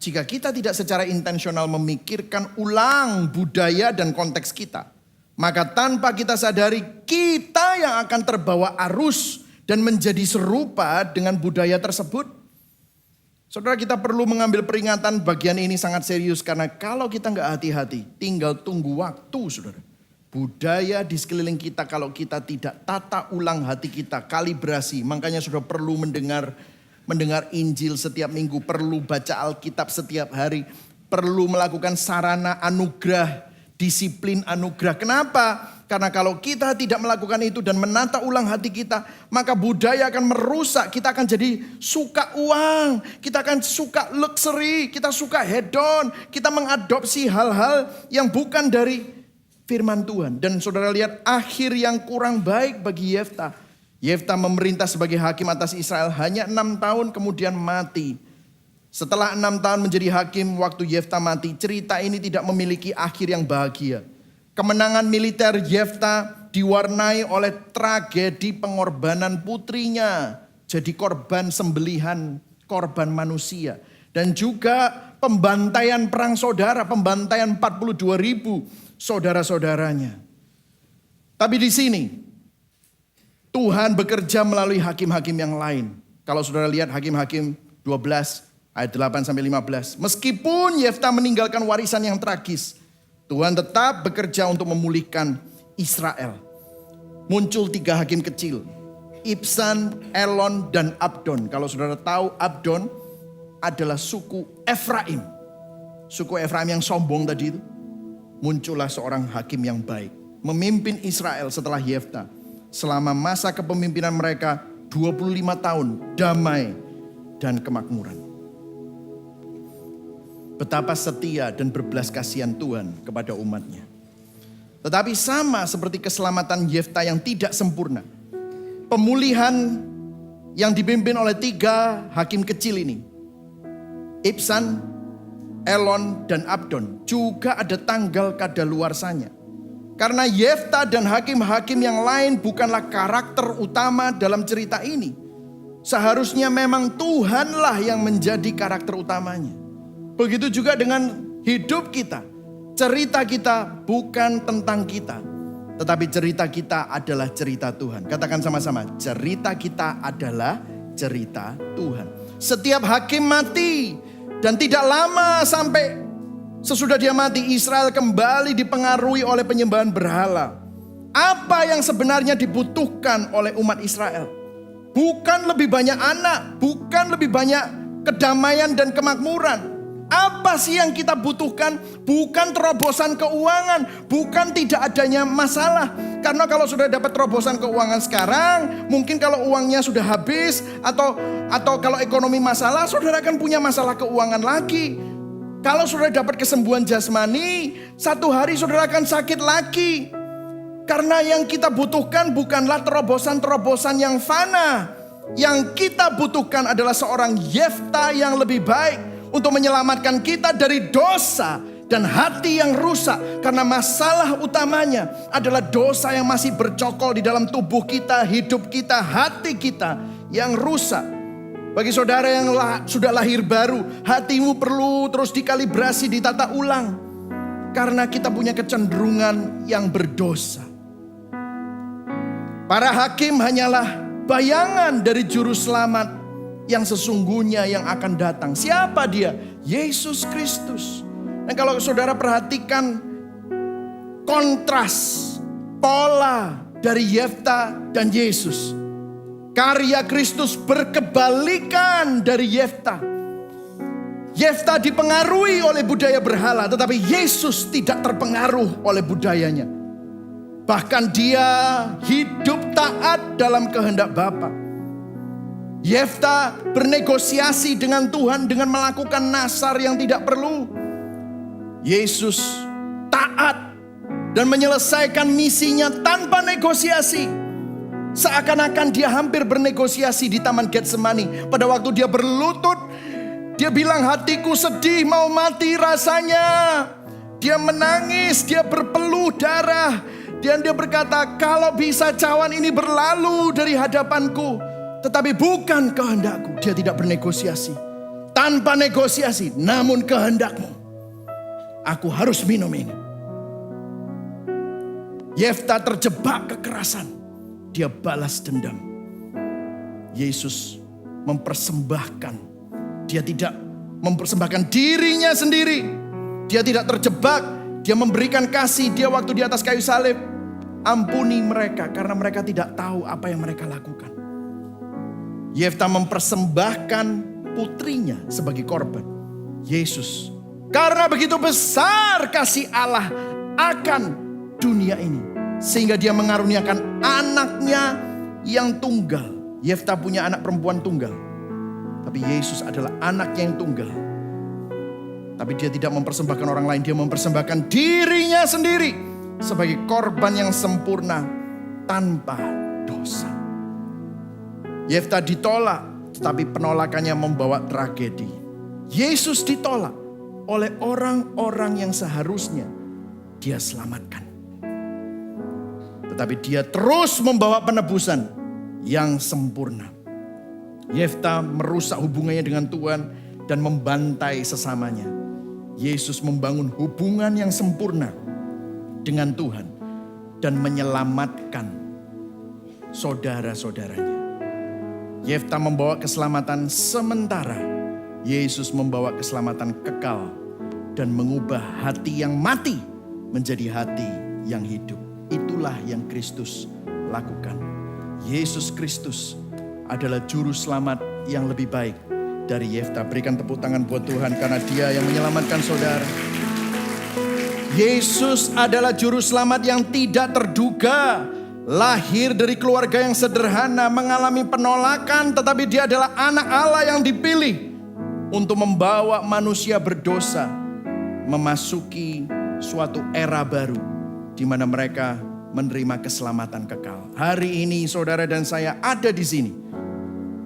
Jika kita tidak secara intensional memikirkan ulang budaya dan konteks kita, maka tanpa kita sadari kita yang akan terbawa arus dan menjadi serupa dengan budaya tersebut. Saudara, kita perlu mengambil peringatan bagian ini sangat serius karena kalau kita nggak hati-hati, tinggal tunggu waktu, saudara. Budaya di sekeliling kita kalau kita tidak tata ulang hati kita, kalibrasi. Makanya saudara perlu mendengar Injil setiap minggu, perlu baca Alkitab setiap hari, perlu melakukan sarana anugerah, disiplin anugerah. Kenapa? Karena kalau kita tidak melakukan itu dan menata ulang hati kita, maka budaya akan merusak. Kita akan jadi suka uang, kita akan suka luxury, kita suka hedon, kita mengadopsi hal-hal yang bukan dari firman Tuhan. Dan saudara lihat akhir yang kurang baik bagi Yefta. Yefta memerintah sebagai hakim atas Israel hanya 6 tahun kemudian mati. Setelah 6 tahun menjadi hakim waktu Yefta mati, cerita ini tidak memiliki akhir yang bahagia. Kemenangan militer Yefta diwarnai oleh tragedi pengorbanan putrinya. Jadi korban sembelihan, korban manusia. Dan juga pembantaian perang saudara, pembantaian 42.000 saudara-saudaranya. Tapi di sini Tuhan bekerja melalui hakim-hakim yang lain. Kalau saudara lihat Hakim-Hakim 12 ayat 8-15. Meskipun Yefta meninggalkan warisan yang tragis, Tuhan tetap bekerja untuk memulihkan Israel. Muncul 3 hakim kecil. Ibsan, Elon, dan Abdon. Kalau saudara tahu Abdon adalah suku Efraim. Suku Efraim yang sombong tadi itu. Muncullah seorang hakim yang baik. Memimpin Israel setelah Yefta. Selama masa kepemimpinan mereka 25 tahun damai dan kemakmuran. Betapa setia dan berbelas kasihan Tuhan kepada umatnya. Tetapi sama seperti keselamatan Yefta yang tidak sempurna. Pemulihan yang dipimpin oleh 3 hakim kecil ini. Ibsan, Elon, dan Abdon. Juga ada tanggal kadaluarsanya. Karena Yefta dan hakim-hakim yang lain bukanlah karakter utama dalam cerita ini. Seharusnya memang Tuhanlah yang menjadi karakter utamanya. Begitu juga dengan hidup kita. Cerita kita bukan tentang kita. Tetapi cerita kita adalah cerita Tuhan. Katakan sama-sama, cerita kita adalah cerita Tuhan. Setiap hakim mati. Dan tidak lama sampai sesudah dia mati, Israel kembali dipengaruhi oleh penyembahan berhala. Apa yang sebenarnya dibutuhkan oleh umat Israel? Bukan lebih banyak anak, bukan lebih banyak kedamaian dan kemakmuran. Apa sih yang kita butuhkan? Bukan terobosan keuangan, bukan tidak adanya masalah. Karena kalau sudah dapat terobosan keuangan sekarang, mungkin kalau uangnya sudah habis atau kalau ekonomi masalah, saudara akan punya masalah keuangan lagi. Kalau saudara dapat kesembuhan jasmani, satu hari saudara akan sakit lagi. Karena yang kita butuhkan bukanlah terobosan-terobosan yang fana. Yang kita butuhkan adalah seorang Yefta yang lebih baik. Untuk menyelamatkan kita dari dosa dan hati yang rusak. Karena masalah utamanya adalah dosa yang masih bercokol di dalam tubuh kita, hidup kita, hati kita yang rusak. Bagi saudara yang sudah lahir baru, hatimu perlu terus dikalibrasi, ditata ulang. Karena kita punya kecenderungan yang berdosa. Para hakim hanyalah bayangan dari juru selamat yang sesungguhnya yang akan datang. Siapa dia? Yesus Kristus. Dan kalau saudara perhatikan kontras pola dari Yefta dan Yesus. Karya Kristus berkebalikan dari Yefta. Yefta dipengaruhi oleh budaya berhala, tetapi Yesus tidak terpengaruh oleh budayanya. Bahkan dia hidup taat dalam kehendak Bapa. Yefta bernegosiasi dengan Tuhan dengan melakukan nasar yang tidak perlu. Yesus taat dan menyelesaikan misinya tanpa negosiasi. Seakan-akan dia hampir bernegosiasi di Taman Getsemani. Pada waktu dia berlutut, dia bilang, hatiku sedih mau mati rasanya. Dia menangis, dia berpeluh darah. Dan dia berkata, kalau bisa cawan ini berlalu dari hadapanku. Tetapi bukan kehendakku. Dia tidak bernegosiasi. Tanpa negosiasi, namun kehendakmu. Aku harus minum ini. Yefta terjebak kekerasan. Dia balas dendam. Yesus mempersembahkan. Dia tidak mempersembahkan dirinya sendiri. Dia tidak terjebak. Dia memberikan kasih. Dia waktu di atas kayu salib. Ampuni mereka karena mereka tidak tahu apa yang mereka lakukan. Yefta mempersembahkan putrinya sebagai korban. Yesus, karena begitu besar kasih Allah akan dunia ini, sehingga dia mengaruniakan anaknya yang tunggal. Yefta punya anak perempuan tunggal, tapi Yesus adalah anaknya yang tunggal. Tapi dia tidak mempersembahkan orang lain, dia mempersembahkan dirinya sendiri sebagai korban yang sempurna tanpa dosa. Yefta ditolak, tetapi penolakannya membawa tragedi. Yesus ditolak oleh orang-orang yang seharusnya dia selamatkan. Tetapi dia terus membawa penebusan yang sempurna. Yefta merusak hubungannya dengan Tuhan dan membantai sesamanya. Yesus membangun hubungan yang sempurna dengan Tuhan dan menyelamatkan saudara-saudaranya. Yefta membawa keselamatan sementara, Yesus membawa keselamatan kekal dan mengubah hati yang mati menjadi hati yang hidup. Itulah yang Kristus lakukan. Yesus Kristus adalah juru selamat yang lebih baik dari Yefta. Berikan tepuk tangan buat Tuhan karena dia yang menyelamatkan saudara. Yesus adalah juru selamat yang tidak terduga. Lahir dari keluarga yang sederhana, mengalami penolakan, tetapi dia adalah anak Allah yang dipilih untuk membawa manusia berdosa memasuki suatu era baru di mana mereka menerima keselamatan kekal. Hari ini saudara dan saya ada di sini.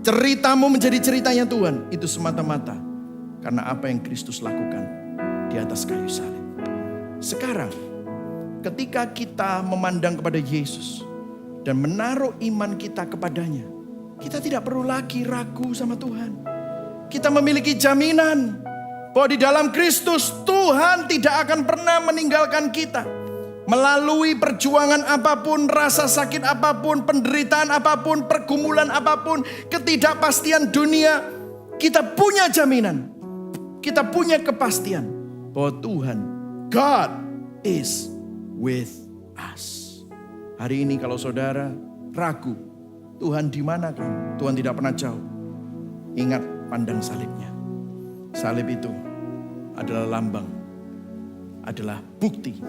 Ceritamu menjadi ceritanya Tuhan. Itu semata-mata karena apa yang Kristus lakukan di atas kayu salib. Sekarang ketika kita memandang kepada Yesus dan menaruh iman kita kepadanya, kita tidak perlu lagi ragu sama Tuhan. Kita memiliki jaminan bahwa di dalam Kristus Tuhan tidak akan pernah meninggalkan kita. Melalui perjuangan apapun, rasa sakit apapun, penderitaan apapun, pergumulan apapun, ketidakpastian dunia, kita punya jaminan. Kita punya kepastian bahwa Tuhan, God is with us. Hari ini kalau saudara ragu, Tuhan di mana kan? Tuhan tidak pernah jauh. Ingat pandang salibnya. Salib itu adalah lambang, adalah bukti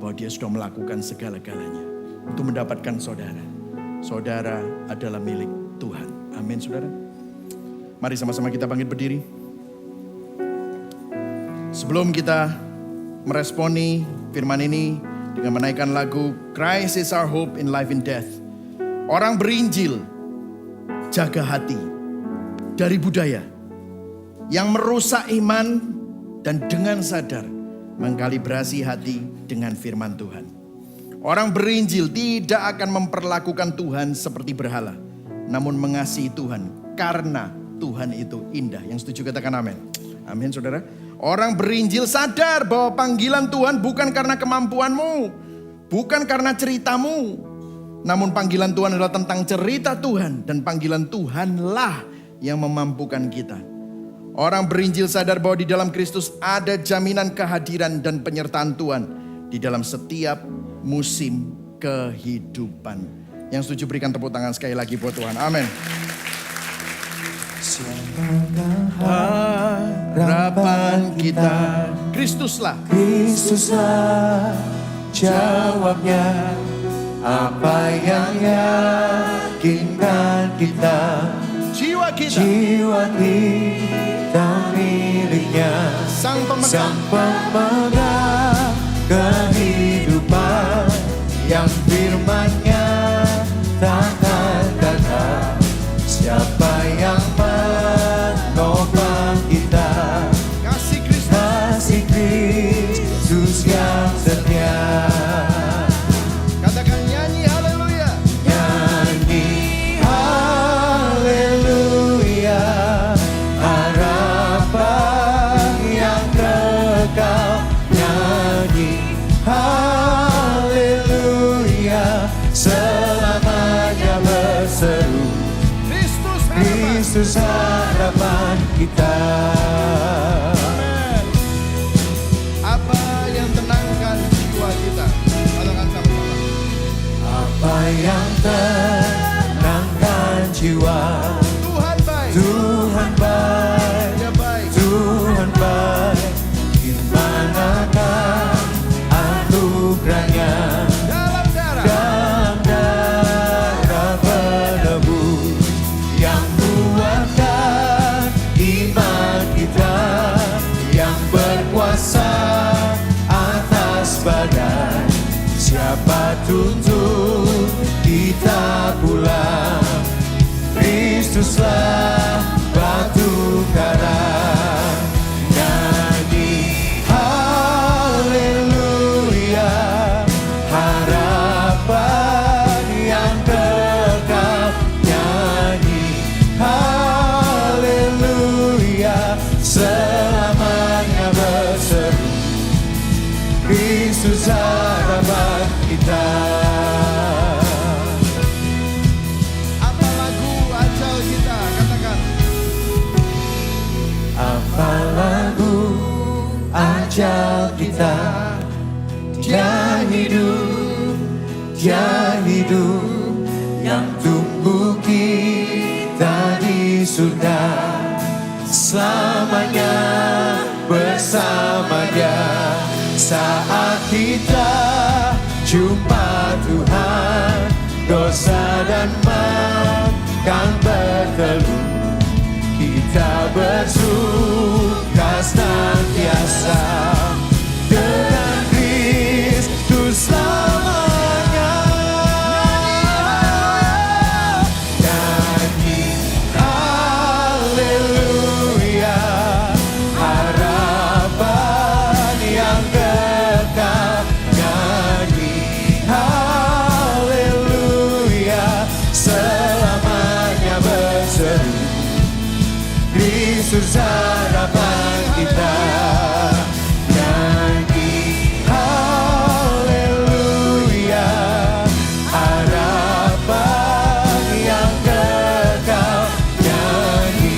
bahwa dia sudah melakukan segala-galanya untuk mendapatkan saudara. Saudara adalah milik Tuhan. Amin saudara. Mari sama-sama kita bangkit berdiri. Sebelum kita meresponi firman ini dengan menaikkan lagu Christ is our hope in life and death. Orang berinjil jaga hati dari budaya yang merusak iman dan dengan sadar mengkalibrasi hati dengan firman Tuhan. Orang berinjil tidak akan memperlakukan Tuhan seperti berhala, namun mengasihi Tuhan karena Tuhan itu indah. Yang setuju katakan amin. Amin saudara. Orang berinjil sadar bahwa panggilan Tuhan bukan karena kemampuanmu, bukan karena ceritamu, Namun panggilan Tuhan adalah tentang cerita Tuhan. Dan panggilan Tuhanlah yang memampukan kita. Orang berinjil sadar bahwa di dalam Kristus ada jaminan kehadiran dan penyertaan Tuhan di dalam setiap musim kehidupan. Yang setuju berikan tepuk tangan sekali lagi buat Tuhan. Amin. Harapan kita Kristuslah. Kristuslah jawabnya, apa yang yakinkan kita. Jiwa kita, Jiwa kita miliknya, Sang Sang Pemegang. pemegang kehidupan, yang firman-Nya takkan gagal. Siapa yang menopang kita? Kasih Kristus. Kasih Kristus yang setia. Katakan nyanyi haleluya. Nyanyi haleluya, harapan yang kekal. Nyanyi haleluya, selamanya berseru. Kristus harapan kita. Amin. Apa yang tenangkan jiwa kita? Katakan sama-sama. Apa yang tenangkan jiwa? Tuhan baik. Tuhan baik, Dia baik. Tuhan baik. Di manakah anugerahnya? Dalam darah. Dalam darah penebus yang kuatkan iman kita, yang berkuasa atas badan. Siapa tuntut kita pulang? Kristuslah batu karang. Nyanyi haleluya, harapan yang kekal. Nyanyi haleluya, selamanya berseru. Kristus harapan kita. Apa lagu ajal kita? Katakan. Apa lagu ajal kita? Dia hidup yang tunggu kita di surga, selamanya bersama Dia. Saat kita jumpa Tuhan, dosa dan makan bertelut, kita bersuka senantiasa dengan Kristus selamanya. Nyanyi haleluya, harapan yang kekal. Nyanyi haleluya, selamanya berseru. Kristus harapan kita. Nyanyi haleluya, harapan yang kekal. Nyanyi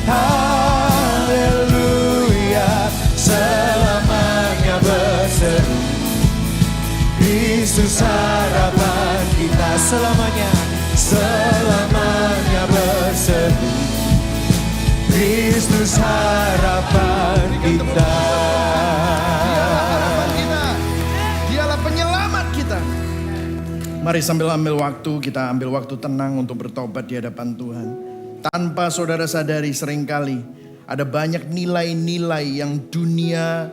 haleluya, selamanya berseru. Kristus harapan kita, selamanya, selamanya berseru. Kristus harapan kita. Harapan kita. Dialah penyelamat kita. Mari sambil ambil waktu, kita ambil waktu tenang untuk bertobat di hadapan Tuhan. Tanpa saudara sadari seringkali ada banyak nilai-nilai yang dunia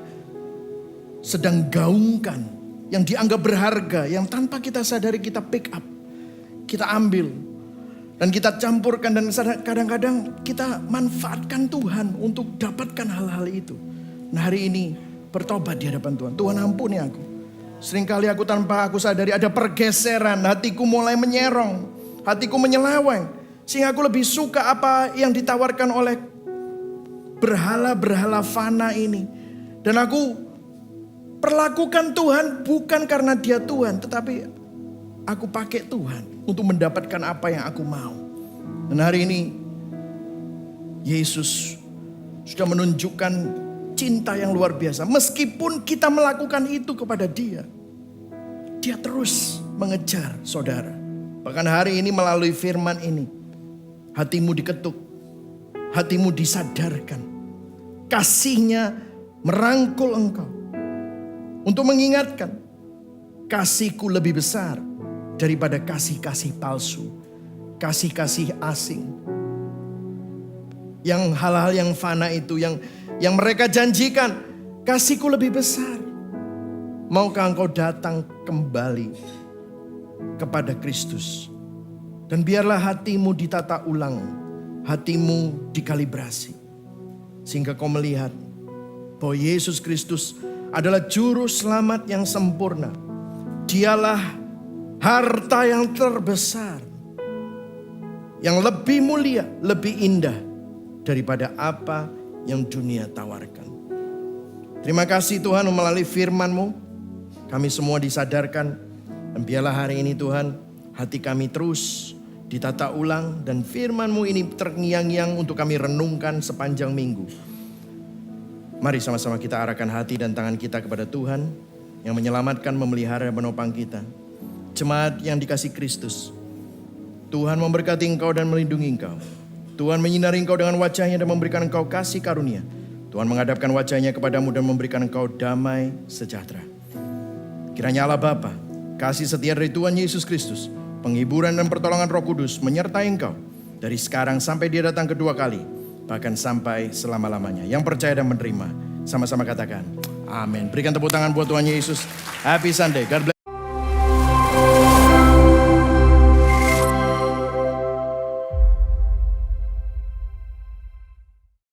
sedang gaungkan, yang dianggap berharga, yang tanpa kita sadari kita pick up, kita ambil. Dan kita campurkan dan kadang-kadang kita manfaatkan Tuhan untuk dapatkan hal-hal itu. Nah hari ini bertobat di hadapan Tuhan. Tuhan ampuni aku. Seringkali aku tanpa aku sadari ada pergeseran. Hatiku mulai menyerong. Hatiku menyeleweng. Sehingga aku lebih suka apa yang ditawarkan oleh berhala-berhala fana ini. Dan aku perlakukan Tuhan bukan karena Dia Tuhan. Tetapi aku pakai Tuhan untuk mendapatkan apa yang aku mau. Dan hari ini Yesus sudah menunjukkan cinta yang luar biasa. Meskipun kita melakukan itu kepada Dia, Dia terus mengejar saudara. Bahkan hari ini melalui firman ini, hatimu diketuk, hatimu disadarkan. Kasih-Nya merangkul engkau untuk mengingatkan, kasih-Ku lebih besar daripada kasih-kasih palsu, kasih-kasih asing. Yang hal-hal yang fana itu, yang mereka janjikan, kasih-Ku lebih besar. Maukah engkau datang kembali kepada Kristus? Dan biarlah hatimu ditata ulang, hatimu dikalibrasi. Sehingga kau melihat bahwa Yesus Kristus adalah juru selamat yang sempurna. Dialah harta yang terbesar, yang lebih mulia, lebih indah daripada apa yang dunia tawarkan. Terima kasih Tuhan melalui firman-Mu, kami semua disadarkan. Dan biarlah hari ini Tuhan, hati kami terus ditata ulang. Dan firman-Mu ini terngiang-ngiang untuk kami renungkan sepanjang minggu. Mari sama-sama kita arahkan hati dan tangan kita kepada Tuhan yang menyelamatkan, memelihara, menopang kita. Jemaat yang dikasih Kristus, Tuhan memberkati engkau dan melindungi engkau. Tuhan menyinari engkau dengan wajah-Nya dan memberikan engkau kasih karunia. Tuhan menghadapkan wajah-Nya kepadamu dan memberikan engkau damai sejahtera. Kiranya Allah Bapa, kasih setia dari Tuhan Yesus Kristus, penghiburan dan pertolongan Roh Kudus menyertai engkau dari sekarang sampai Dia datang kedua kali, bahkan sampai selama-lamanya. Yang percaya dan menerima, sama-sama katakan amin. Berikan tepuk tangan buat Tuhan Yesus. Happy Sunday. God bless.